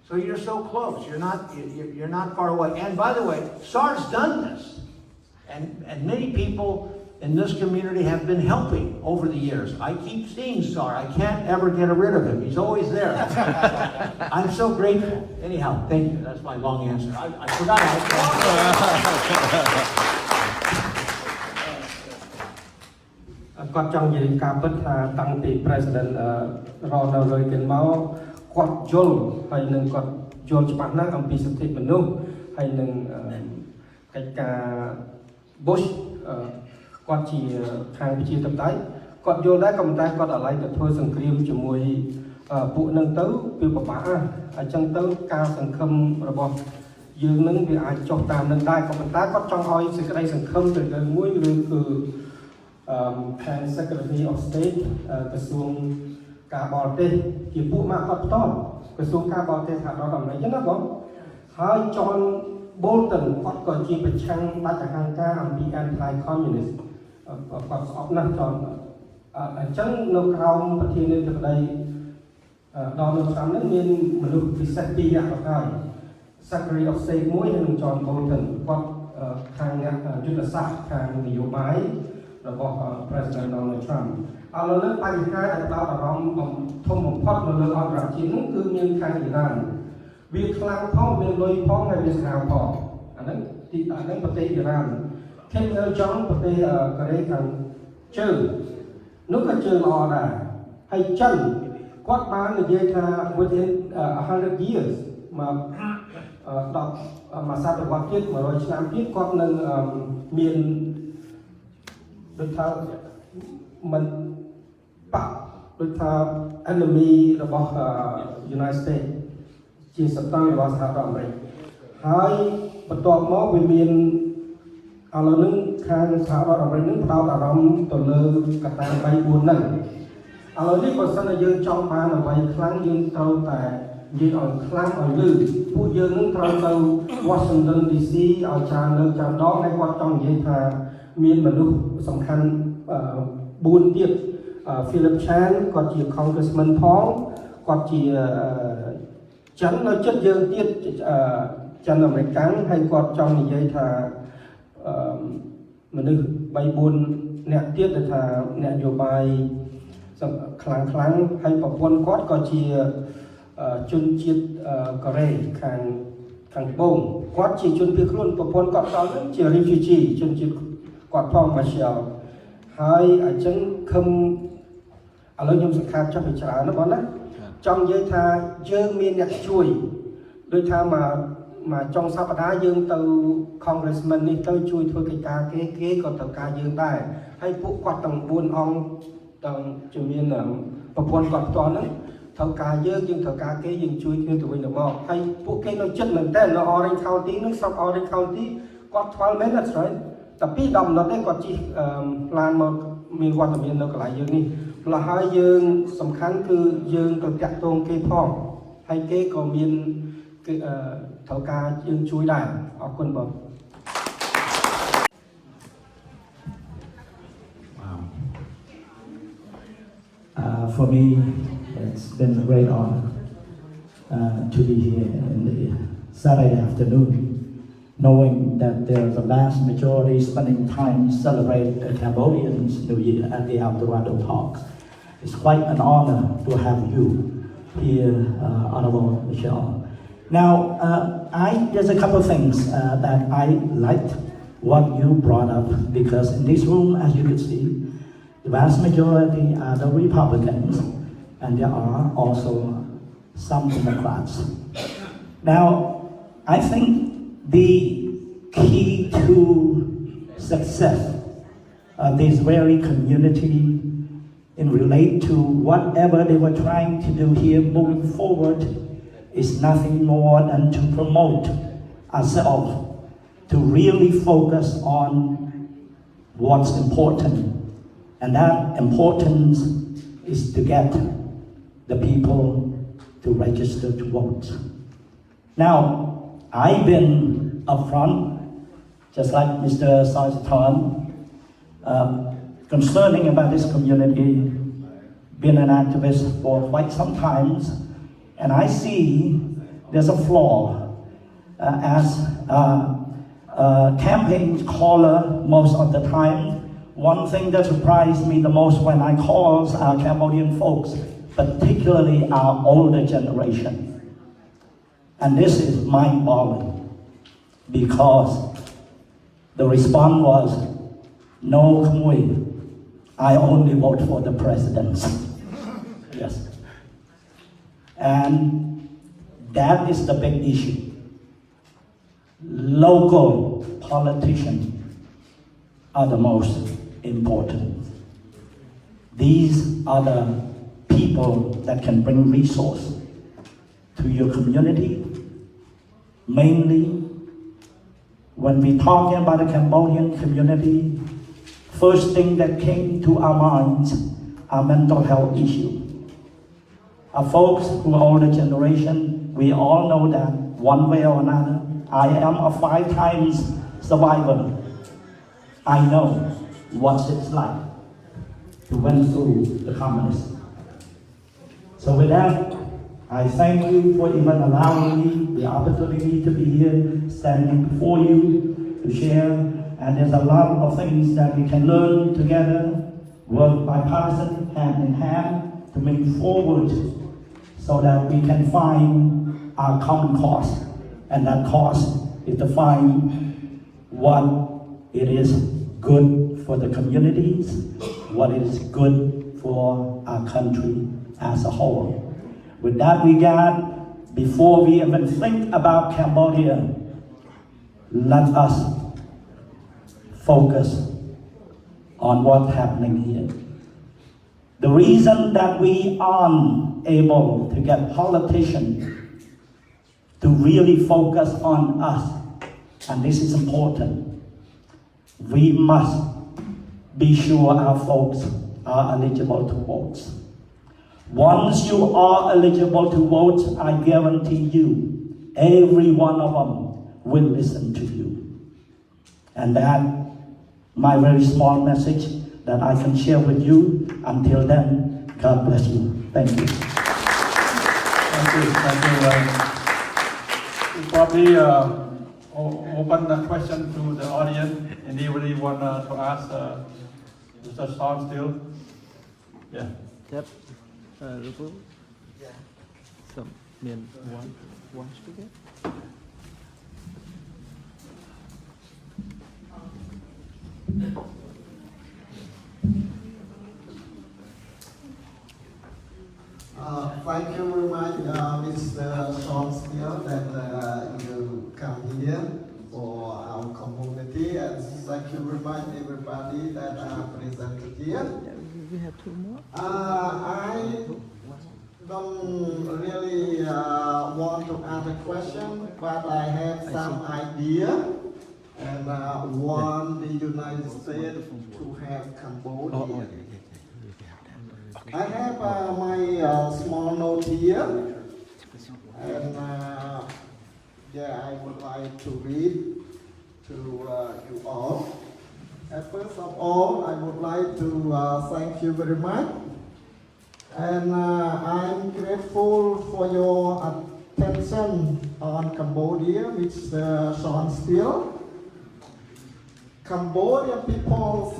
So you're so close. You're not far away. And by the way, SAR's done this. And many people in this community have been helping over the years. I keep seeing SAR. I can't ever get rid of him. He's always there. I'm so grateful. Anyhow, thank you. That's my long answer. I forgot. President Ronald Reagan គាត់យល់ហើយនឹងគាត់យល់ច្បាស់ណាស់អំពីសិទ្ធិមនុស្សហើយនឹងកិច្ចការ Bush គាត់ជាខាងប្រជាធិបតេយ្យគាត់យល់ដែរក៏ប៉ុន្តែគាត់ឲ្យទៅធ្វើសង្គ្រាមជាមួយពួកនឹងទៅវាពិបាកអញ្ចឹងទៅការសង្ឃឹមរបស់យើងនឹងវាអាចចុះតាមនឹងដែរក៏ប៉ុន្តែគាត់ចង់ឲ្យសេចក្តីសង្ឃឹមទៅលើមួយឬគឺខាង Secretary of State ក្រសួងការបរទេសជាពួកមកគាត់ផ្ទាល់ក្រសួងការបរទេសសហរដ្ឋអាមេរិកចឹងណាបងហើយ John Bolton គាត់ក៏ជាប្រឆាំងដាច់អហង្ការអំពី anti-communist គាត់ស្អប់ណាស់ John អញ្ចឹងនៅក្រោមប្រធានាធិបតី Donald Trump នឹងមានមនុស្សពិសេសពីរនាក់ទៅហើយ Secretary of State មួយហើយនឹង John Bolton គាត់ខាងអ្នកយុទ្ធសាស្ត្រខាងនយោបាយរបស់ President Donald Trump ឥឡូវនេះបញ្ហាដែលដោតអារម្មណ៍ធំបំផុតនៅលើអន្តរជាតិនោះគឺមានខាងអ៊ីរ៉ានវាខ្លាំងផងមានលុយផងហើយវាស្រាលផងអាហ្នឹងប្រទេសអ៊ីរ៉ាន Kim Il Jong ប្រទេសកូរ៉េខាងជើងនោះក៏ជើងល្អដែរហើយចិនគាត់បាននិយាយថា within 100 years មកសតវត្សទៀត100ឆ្នាំទៀតគាត់នឹងមានដូចថាមិនបាក់ដូចថា enemy របស់ United States ជាសត្រូវរបស់សហរដ្ឋអាមេរិកហើយបន្ទាប់មកវាមានឥឡូវនេះខាងសហរដ្ឋអាមេរិកនឹងផ្ដោតអារម្មណ៍ទៅលើកត្តា 3-4 ហ្នឹងឥឡូវនេះបើសិនជាយើងចង់បានអ្វីខ្លាំងយើងត្រូវតែ និយាយឲ្យខ្លាំងឲ្យលឺពួកយើងនឹងត្រូវទៅ Washington DC ឲ្យច្រើនលើកច្រើនដងហើយគាត់ចង់និយាយថាមានមនុស្សសំខាន់4ទៀត Philip Chan គាត់ជា Congressman ផងគាត់ជាចិននៅចិត្តយើងទៀតចិនអាមេរិកហើយគាត់ចង់និយាយថាមនុស្ស 3-4 អ្នកទៀតដែលថាអ្នកនយោបាយខ្លាំងហើយប្រពន្ធគាត់ក៏ជាជនជាតិកូរ៉េខាងត្បូងគាត់ជាជនភៀសខ្លួនប្រពន្ធគាត់ដល់នឹងជា refugee ជនជាតិគាត់ផង Marshall ហើយអញ្ចឹងខឹមឥឡូវខ្ញុំសង្ខេបចុះពីច្រើនណាបងណាចង់និយាយថាយើងមានអ្នកជួយដូចថាមកចុងសប្តាហ៍យើងទៅ Congressman នេះទៅជួយធ្វើកិច្ចការគេក៏ត្រូវការយើងដែរហើយពួកគាត់ទាំង4អង្គទាំងជំនាញប្រព័ន្ធគាត់ផ្ទាល់ហ្នឹងត្រូវការយើងត្រូវការគេយើងជួយគ្នាទៅវិញទៅមកហើយពួកគេនៅចិត្តមែនតើនៅ Orange County ហ្នឹងស្រុក Orange County គាត់12 minutes right តែ2 10 minutesទេគាត់ជិះឡានមកមានវត្តមាននៅកន្លែងយើងនេះផ្លាស់ហើយយើងសំខាន់គឺយើងទៅតាក់ទងគេផងហើយគេក៏មានគឺត្រូវការយើងជួយដែរអរគុណបង For me, it's been a great honor to be here in the Saturday afternoon, knowing that there's a vast majority spending time celebrate the Cambodians' New Year at the Eldorado Park. It's quite an honor to have you here, Honorable Michelle. Now, there's a couple of things that I liked what you brought up, because in this room, as you can see, the vast majority are the Republicans, and there are also some Democrats. Now, I think the key to success of this very community in relate to whatever they were trying to do here moving forward is nothing more than to promote ourselves, to really focus on what's important. And that importance is to get the people to register to vote. Now, I've been upfront, just like Mr. Theourn, concerning about this community, been an activist for quite some time, and I see there's a flaw as a campaign caller most of the time. One thing that surprised me the most when I call our Cambodian folks, particularly our older generation, and this is mind-boggling, because the response was, no, Khmer, I only vote for the president. Yes. And that is the big issue. Local politicians are the most important. These are the people that can bring resource to your community. Mainly, when we're talking about the Cambodian community, first thing that came to our minds are mental health issues. Our folks who are older generation, we all know that one way or another. I am a 5 times survivor. I know what it's like to went through the communists. So with that, I thank you for even allowing me the opportunity to be here, standing before you to share. And there's a lot of things that we can learn together, work bipartisan, hand in hand, to move forward so that we can find our common cause. And that cause is to find what it is good for the communities, what is good for our country as a whole. With that regard, before we even think about Cambodia, let us focus on what's happening here. The reason that we aren't able to get politicians to really focus on us, and this is important, we must be sure our folks are eligible to vote. Once you are eligible to vote, I guarantee you, every one of them will listen to you. And that, my very small message that I can share with you. Until then, God bless you. Thank you. Thank you. We probably open the question to the audience. Anybody want to ask Mr. Sean still? Yeah. Yep. Some one speaker. Thank you very much, Mr. Sean Steele, that you come here for our community, and thank you very much everybody that are presented here. We have two more. I don't really want to ask a question, but I have some idea, and want the United States to have Cambodia. I have my small note here, and yeah, I would like to read to you all. First of all, I would like to thank you very much, and I'm grateful for your attention on Cambodia, Mr. Sean Steele. Cambodian people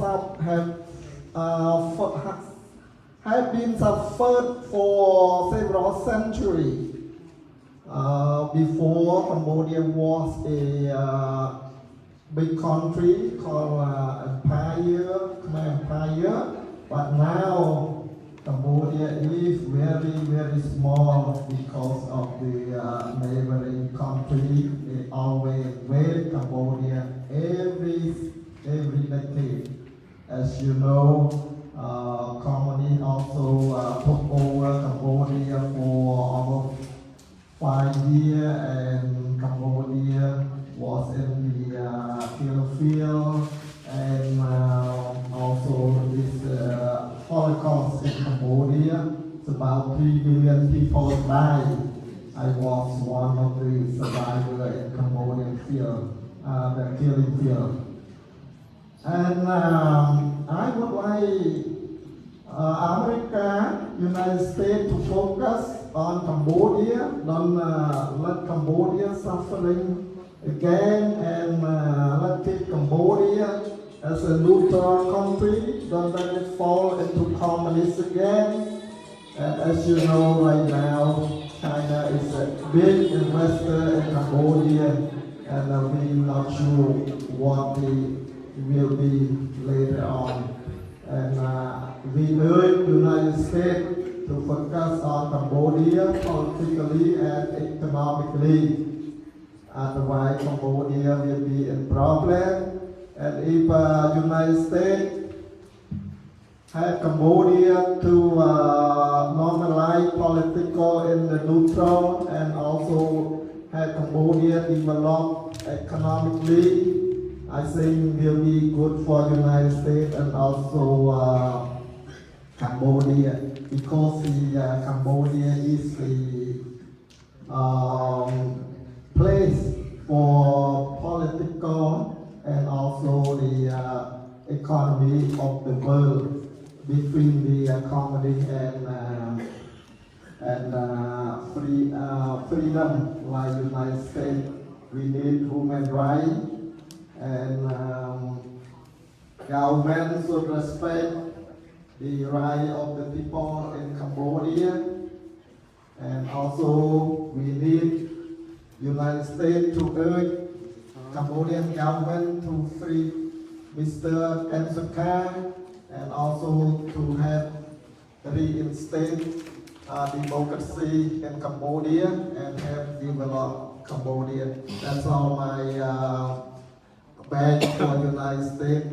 have been suffered for several centuries. Before, Cambodia was a big country called Khmer Empire, but now Cambodia is very, very small because of the neighboring country. They always invade Cambodia every decade. As you know, communist also took over Cambodia for almost 5 years, and Cambodia was in the killing field, and also this Holocaust in Cambodia. It's about 3 million people died. I was one of the survivors in Cambodian field, the killing field. And I would like America, United States to focus on Cambodia, don't let Cambodia suffering again, and let's keep Cambodia as a neutral country, don't let it fall into communist again. And as you know right now, China is a big investor in Cambodia, and we're not sure what it will be later on. And we urge the United States to focus on Cambodia politically and economically. Otherwise, Cambodia will be in problem. And if United States have Cambodia to normalize political in the neutral, and also have Cambodia develop economically, I think will be good for United States and also Cambodia, because the Cambodia is the place for political and also the economy of the world, between the communist and freedom like United States. We need human rights, and government should respect the right of the people in Cambodia, and also we need United States to urge Cambodian government to free Mr. Kdam Sre, and also to have reinstate democracy in Cambodia and have developed Cambodia. That's all my beg for United States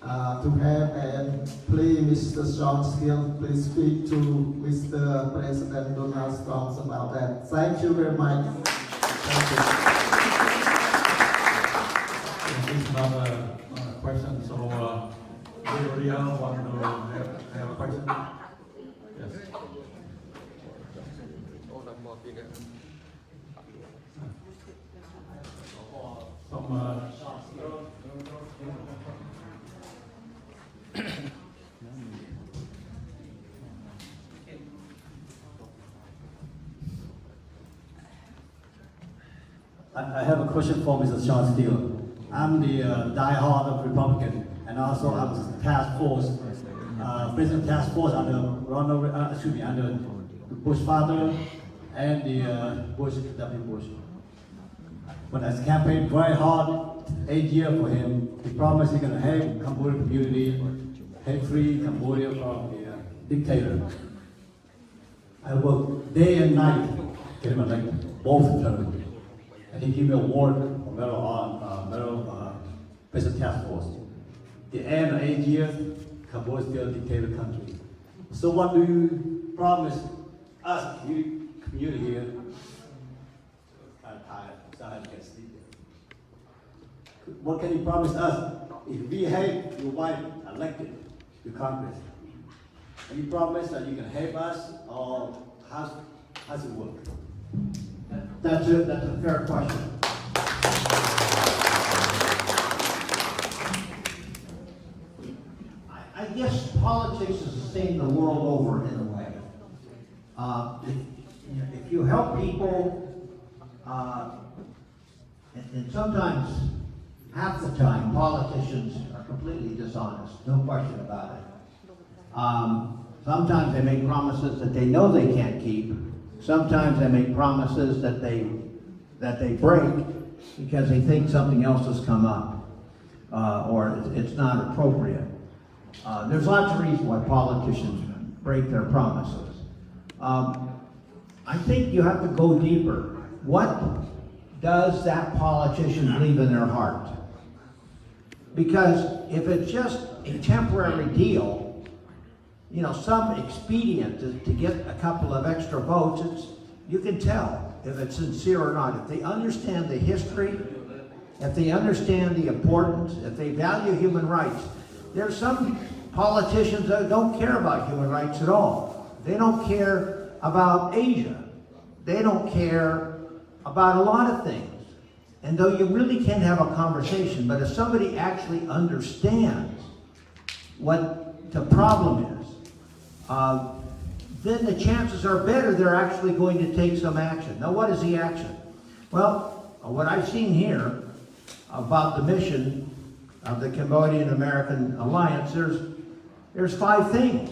to have. And please, Mr. Sean Steele, please speak to Mr. President Donald Trump about that. Thank you very much. Thank you. This is not a question, so anybody else want to have a question? Yes. I have a question for Mr. Sean Steele. I'm the die-hard of Republican, and also I'm task force, president task force under under the Bush father and the W. Bush. When I campaigned very hard, 8 years for him, he promised he's going to help Cambodian community, help free Cambodia from the dictator. I worked day and night, get him elected, both terms. And he gave me an award for Medal President Task Force. The end of 8 years, Cambodia is still a dictator country. So what do you promise us, community here? I'm tired, so I can't sleep. What can you promise us if we have your wife elected to Congress? Can you promise that you can help us, or how's it work? That's a fair question. I guess politics is the same the world over in a way. If you help people, and sometimes, half the time, politicians are completely dishonest, no question about it. Sometimes they make promises that they know they can't keep. Sometimes they make promises that they break because they think something else has come up, or it's not appropriate. There's lots of reasons why politicians break their promises. I think you have to go deeper. What does that politician believe in their heart? Because if it's just a temporary deal, you know, some expedient to get a couple of extra votes, you can tell if it's sincere or not. If they understand the history, if they understand the importance, if they value human rights. There's some politicians that don't care about human rights at all. They don't care about Asia. They don't care about a lot of things. And though you really can have a conversation, but if somebody actually understands what the problem is, then the chances are better they're actually going to take some action. Now, what is the action? Well, what I've seen here about the mission of the Cambodia American Alliance, there's 5 things.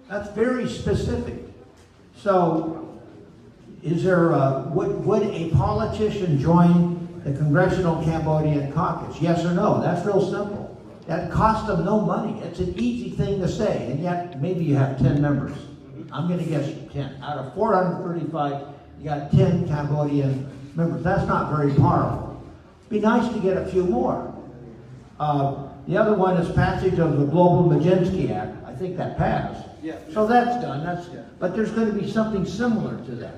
That's very specific. So, is there would a politician join the Congressional Cambodian Caucus? Yes or no? That's real simple. That costs them no money. It's an easy thing to say, and yet maybe you have 10 members. I'm going to guess 10. Out of 435, you got 10 Cambodian members. That's not very powerful. Be nice to get a few more. The other one is passage of the Global Magnitsky Act. I think that passed. Yeah. So that's done. But there's going to be something similar to that.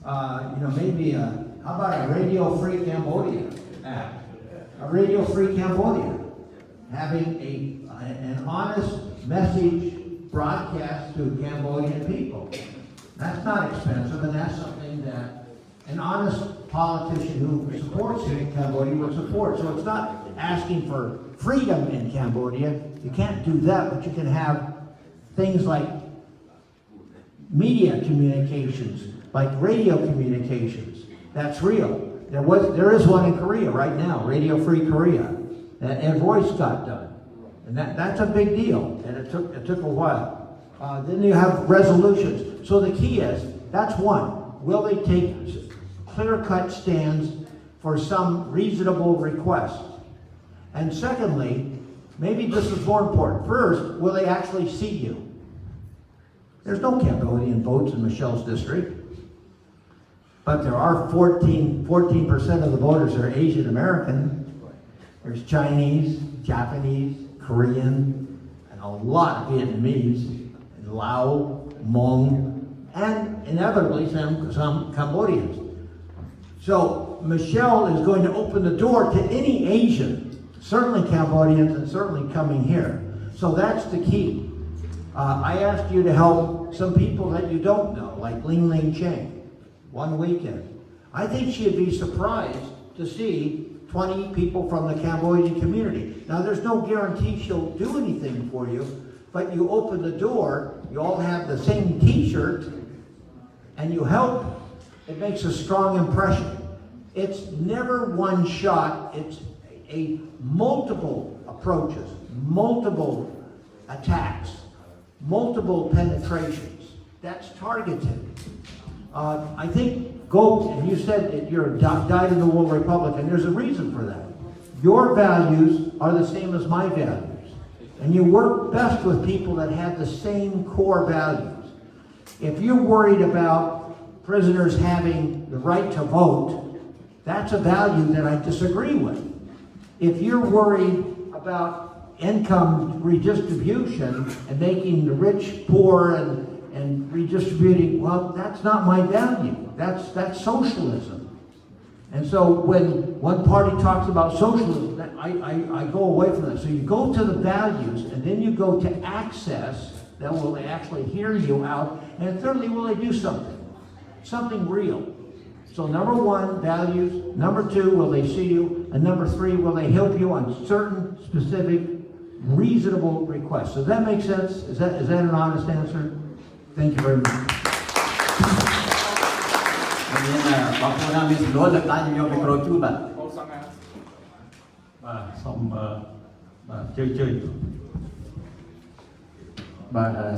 You know, maybe how about a Radio Free Cambodia Act? A Radio Free Cambodia, having an honest message broadcast to Cambodian people. That's not expensive, and that's something that an honest politician who supports Cambodia would support. So it's not asking for freedom in Cambodia. You can't do that, but you can have things like media communications, like radio communications. That's real. There is one in Korea right now, Radio Free Korea, and Voice got done. And that's a big deal, and it took a while. Then you have resolutions. So the key is, that's one. Will they take clear-cut stands for some reasonable request? And secondly, maybe this is more important. First, will they actually see you? There's no Cambodian votes in Michelle's district. But there are 14% of the voters are Asian American. There's Chinese, Japanese, Korean, and a lot of Vietnamese, and Lao, Hmong, and inevitably some Cambodians. So Michelle is going to open the door to any Asian, certainly Cambodians, and certainly coming here. So that's the key. I asked you to help some people that you don't know, like Ling Ling Cheng. one weekend. I think she'd be surprised to see 20 people from the Cambodian community. Now, there's no guarantee she'll do anything for you, but you open the door, you all have the same t-shirt, and you help, it makes a strong impression. It's never one shot, it's a multiple approaches, multiple attacks, multiple penetrations. That's targeted. I think and you said that you're a dyed-in-the-wool Republican. There's a reason for that. Your values are the same as my values. And you work best with people that have the same core values. If you're worried about prisoners having the right to vote, that's a value that I disagree with. If you're worried about income redistribution and making the rich poor and redistributing, well, that's not my value. That's socialism. And so when one party talks about socialism, I go away from that. So you go to the values, and then you go to access that will actually hear you out. And thirdly, will they do something real? So number one, values. Number two, will they see you? And number three, will they help you on certain specific, reasonable requests? Does that make sense? Is that an honest answer? Thank you very much.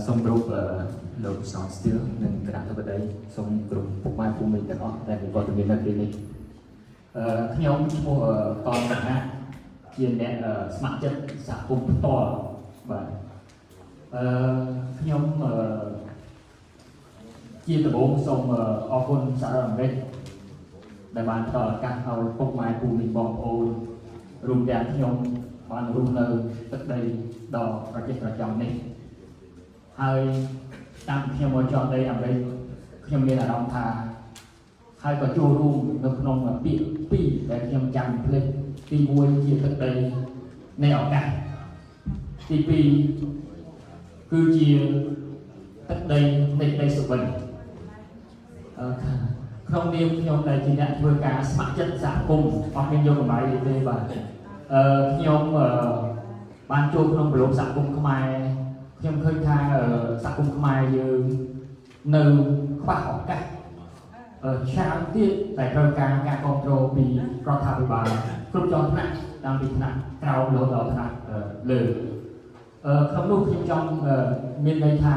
Some groupលោកសង្ឃ still និងគណៈបតីសូមក្រុមពុកម៉ែភូមិទាំងអស់ដែលវត្តមាននៅទីនេះខ្ញុំឈ្មោះកនរណៈជាអ្នកស្ម័គ្រចិត្តសហគមន៍ផ្ទាល់បាទខ្ញុំជាដំបូងសូមអរគុណសហរដ្ឋអាមេរិកដែលបានផ្ដល់ឱកាសឲ្យពុកម៉ែភូមិបងប្អូនរួមទាំងខ្ញុំបានរស់នៅទឹកដីដ៏ប្រទេសប្រចាំនេះហើយតាមខ្ញុំមកចង់ដីអាមេរិកខ្ញុំមានអារម្មណ៍ថាហើយក៏ចូលរួមនៅក្នុងពាក្យពីរដែលខ្ញុំចាំភ្លេចទី1ជាទឹកដីនៃឱកាសទី2គឺជាទឹកដីនៃក្តីសុបិនក្នុងនាមខ្ញុំដែលជាអ្នកធ្វើការស្ម័គ្រចិត្តសហគមន៍អត់មានយកកម្រៃទេបាទខ្ញុំបានចូលក្នុងប្រឡូកសហគមន៍ខ្មែរខ្ញុំឃើញថាសហគមន៍ខ្មែរយើងនៅខ្វះឱកាសច្រើនទៀតតែត្រូវការការគ្រប់គ្រងពីរដ្ឋាភិបាលគ្រប់ជាន់ថ្នាក់តាំងពីថ្នាក់ក្រោមរហូតដល់ថ្នាក់លើក្នុងនោះខ្ញុំចង់មានន័យថា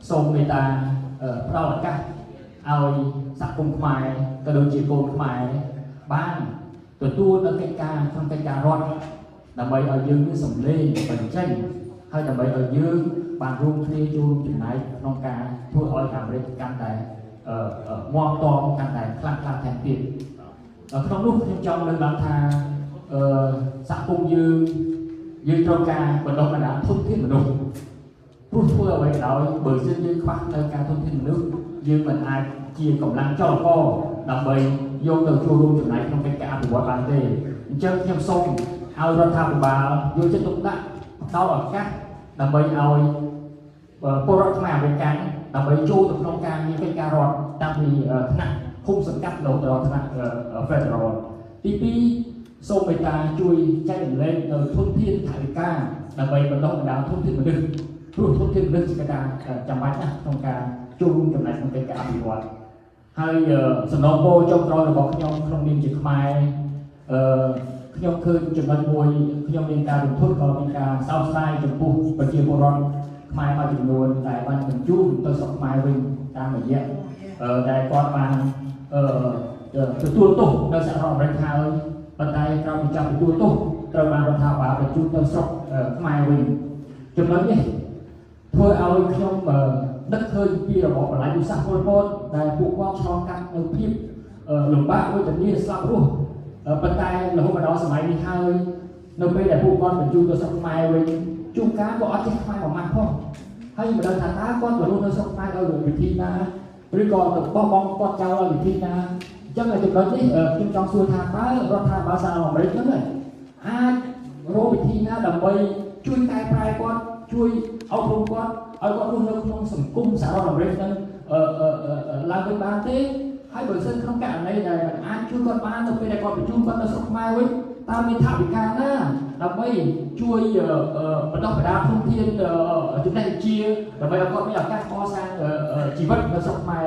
សូមមេត្តាផ្ដល់ឱកាសឲ្យសហគមន៍ខ្មែរក៏ដូចជាកូនខ្មែរបានទទួលនៅកិច្ចការក្នុងកិច្ចការរដ្ឋដើម្បីឲ្យយើងមានសម្លេងបញ្ចេញហើយដើម្បីឲ្យយើងបានរួមគ្នាចូលរួមចំណែកក្នុងការធ្វើឲ្យអាមេរិកកាន់តែមាំទាំកាន់តែខ្លាំងក្លាថែមទៀតក្នុងនោះខ្ញុំចង់លើកឡើងថាសហគមន៍យើងត្រូវការបណ្ដុះបណ្ដាលធនធានមនុស្សព្រោះធ្វើអ្វីក៏ដោយបើសិនយើងខ្វះនៅការធនធានមនុស្សយើងមិនអាចជាកម្លាំងចលករដើម្បីយកទៅចូលរួមចំណែកក្នុងកិច្ចការអភិវឌ្ឍបានទេអញ្ចឹងខ្ញុំសូមឲ្យរដ្ឋាភិបាលយកចិត្តទុកដាក់ផ្ដល់ឱកាសដើម្បីឲ្យពលរដ្ឋខ្មែរអាមេរិកដើម្បីចូលទៅក្នុងការងារកិច្ចការរដ្ឋតាំងពីថ្នាក់ឃុំសង្កាត់រហូតដល់ថ្នាក់ Federal ទី2សូមមេត្តាជួយចែករំលែកនៅធនធានថវិកាដើម្បីបណ្ដុះបណ្ដាលធនធានមនុស្សព្រោះធនធានមនុស្សជាកត្តាចាំបាច់ណាស់ក្នុងការចូលរួមចំណែកក្នុងកិច្ចការអភិវឌ្ឍហើយសំណពរចុងក្រោយរបស់ខ្ញុំក្នុងនាមជាខ្មែរខ្ញុំឃើញចំណុចមួយខ្ញុំមានការរំភើបក៏មានការសោកស្ដាយចំពោះប្រជាពលរដ្ឋខ្មែរមួយចំនួនដែលបានបញ្ជូនទៅស្រុកខ្មែរវិញតាមរយៈដែលគាត់បានទទួលទោសនៅសហរដ្ឋអាមេរិកហើយប៉ុន្តែក្រោយពីចាប់ទទួលទោសត្រូវបានរដ្ឋាភិបាលបញ្ជូនទៅស្រុកខ្មែរវិញចំណុចនេះធ្វើឲ្យខ្ញុំនឹកឃើញពីរបបបល្ល័ង្កយុទ្ធសាស្ត្រប៉ុលពតដែលពួកគាត់ឆ្លងកាត់នៅភាពលំបាកវេទនាស្លាប់រស់ប៉ុន្តែរហូតមកដល់សម័យនេះហើយនៅពេលដែលពួកគាត់បញ្ជូនទៅស្រុកខ្មែរវិញជួនកាលក៏អត់ចេះខ្មែរប្រមាណផងហើយមិនដឹងថាតើគាត់ទៅរស់នៅស្រុកខ្មែរដោយវិធីណាឬក៏ទៅបោះបង់គាត់ចោលដោយវិធីណាអញ្ចឹងចំណុចនេះខ្ញុំចង់សួរថាតើរដ្ឋាភិបាលសហរដ្ឋអាមេរិកហ្នឹងអាចរកវិធីណាដើម្បីជួយកែប្រែគាត់ជួយអប់រំគាត់ឲ្យគាត់រស់នៅក្នុងសង្គមសហរដ្ឋអាមេរិកហ្នឹងឡើងទៅបានទេ ហើយបើសិនក្នុងករណីដែលអាចជួយគាត់បានទៅពេលដែលគាត់ប្រជុំគាត់នៅស្រុកខ្មែរវិញតើមានថវិកាណាដើម្បីជួយបណ្ដុះបណ្ដាលធនធានចំណេះវិជ្ជាដើម្បីឲ្យគាត់មានឱកាសកសាងជីវិតនៅស្រុកខ្មែរ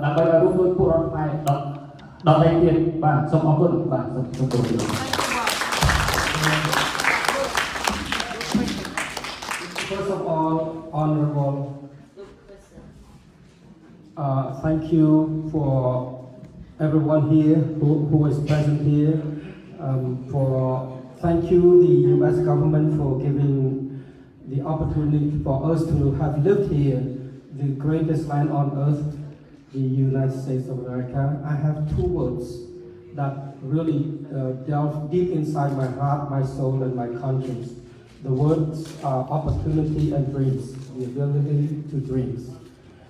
ដើម្បីឲ្យរួមមួយពលរដ្ឋខ្មែរដល់តែទៀតបាទសូមអរគុណបាទសូមគោរព First of all, Honorable, thank you for everyone here who is present here. Thank you the U.S. government for giving the opportunity for us to have lived here, the greatest land on earth, the United States of America. I have two words that really delve deep inside my heart, my soul, and my conscience. The words are opportunity and dreams, the ability to dream.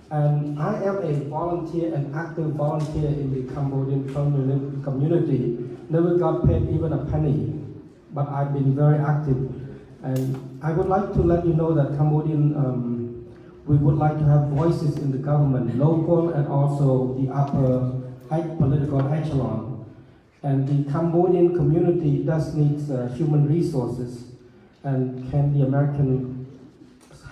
And I am a volunteer, an active volunteer in the Cambodian community. Never got paid even a penny, but I've been very active. And I would like to let you know that Cambodian, we would like to have voices in the government, local and also the upper political echelon. And the Cambodian community does need human resources. And can the American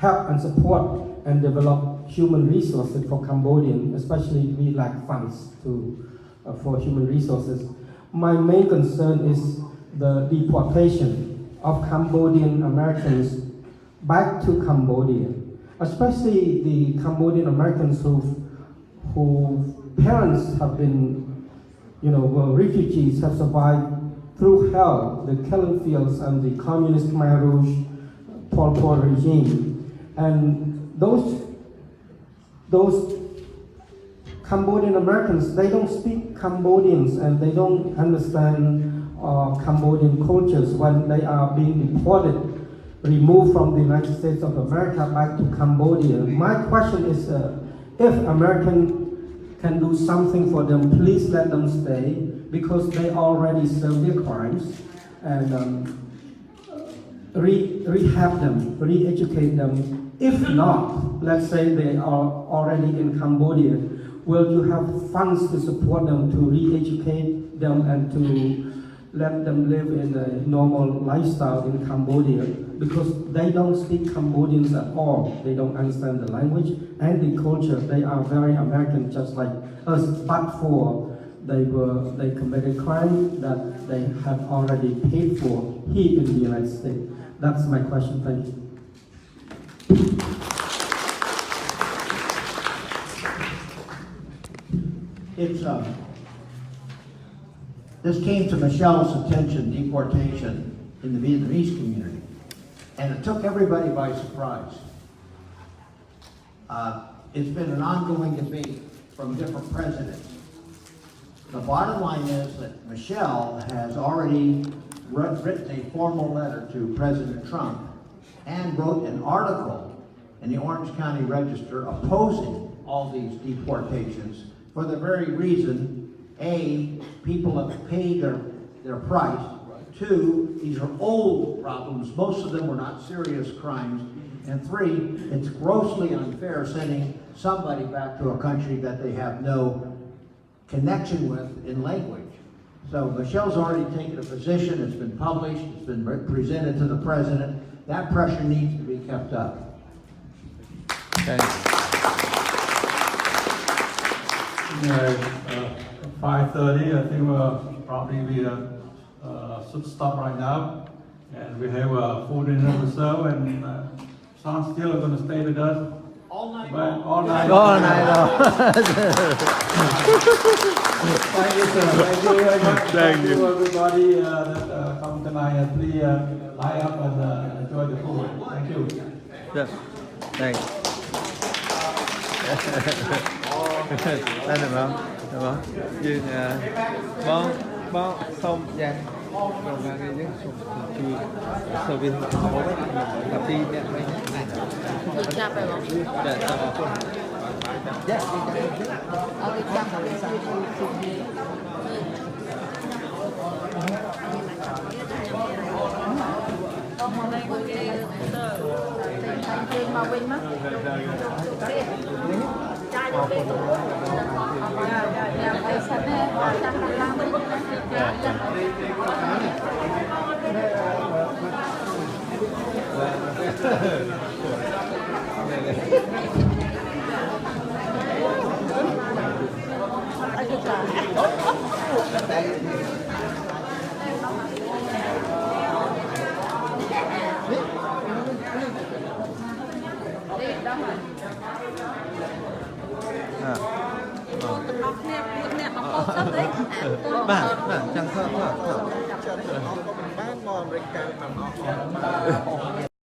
help and support and develop human resources for Cambodian, especially we lack funds for human resources. My main concern is the deportation of Cambodian Americans back to Cambodia, especially the Cambodian Americans whose parents have been, were refugees, have survived through hell, the killing fields and the communist Khmer Rouge Pol Pot regime. And those Cambodian Americans, they don't speak Cambodians and they don't understand Cambodian cultures when they are being deported, removed from the United States of America back to Cambodia. My question is, if American can do something for them, please let them stay, because they already serve their crimes, and rehab them, re-educate them. If not, let's say they are already in Cambodia, will you have funds to support them, to re-educate them and to let them live in a normal lifestyle in Cambodia? Because they don't speak Cambodians at all. They don't understand the language and the culture. They are very American, just like us, but for they committed crime that they have already paid for here in the United States. That's my question. Thank you. This came to Michelle's attention, deportation in the Vietnamese community, and it took everybody by surprise. It's been an ongoing debate from different presidents. The bottom line is that Michelle has already written a formal letter to President Trump and wrote an article in the Orange County Register opposing all these deportations for the very reason, A, people have paid their price. Two, these are old problems. Most of them were not serious crimes. And three, it's grossly unfair sending somebody back to a country that they have no connection with in language. So Michelle's already taken a position, it's been published, it's been presented to the president. That pressure needs to be kept up. Thanks. 5:30, I think probably we should stop right now. And we have a full dinner reserve, and Sean still are going to stay with us. All night long. All night long. Thank you, sir. Thank you very much. Thank you. Everybody that come tonight, and please line up and enjoy the food. Thank you. Yes. Thanks. Đây là vâng, được không? Như bóng xong dạ, rồi là cái những chú sơ viên có cái cà phê đẹp này này. Được chạm phải không? Dạ, chạm vào khuôn. Dạ, ở cái chạm vào cái sao? Hôm nay có cái thành màu vinh mắt. Trai vô cái tổ បាទចាំថត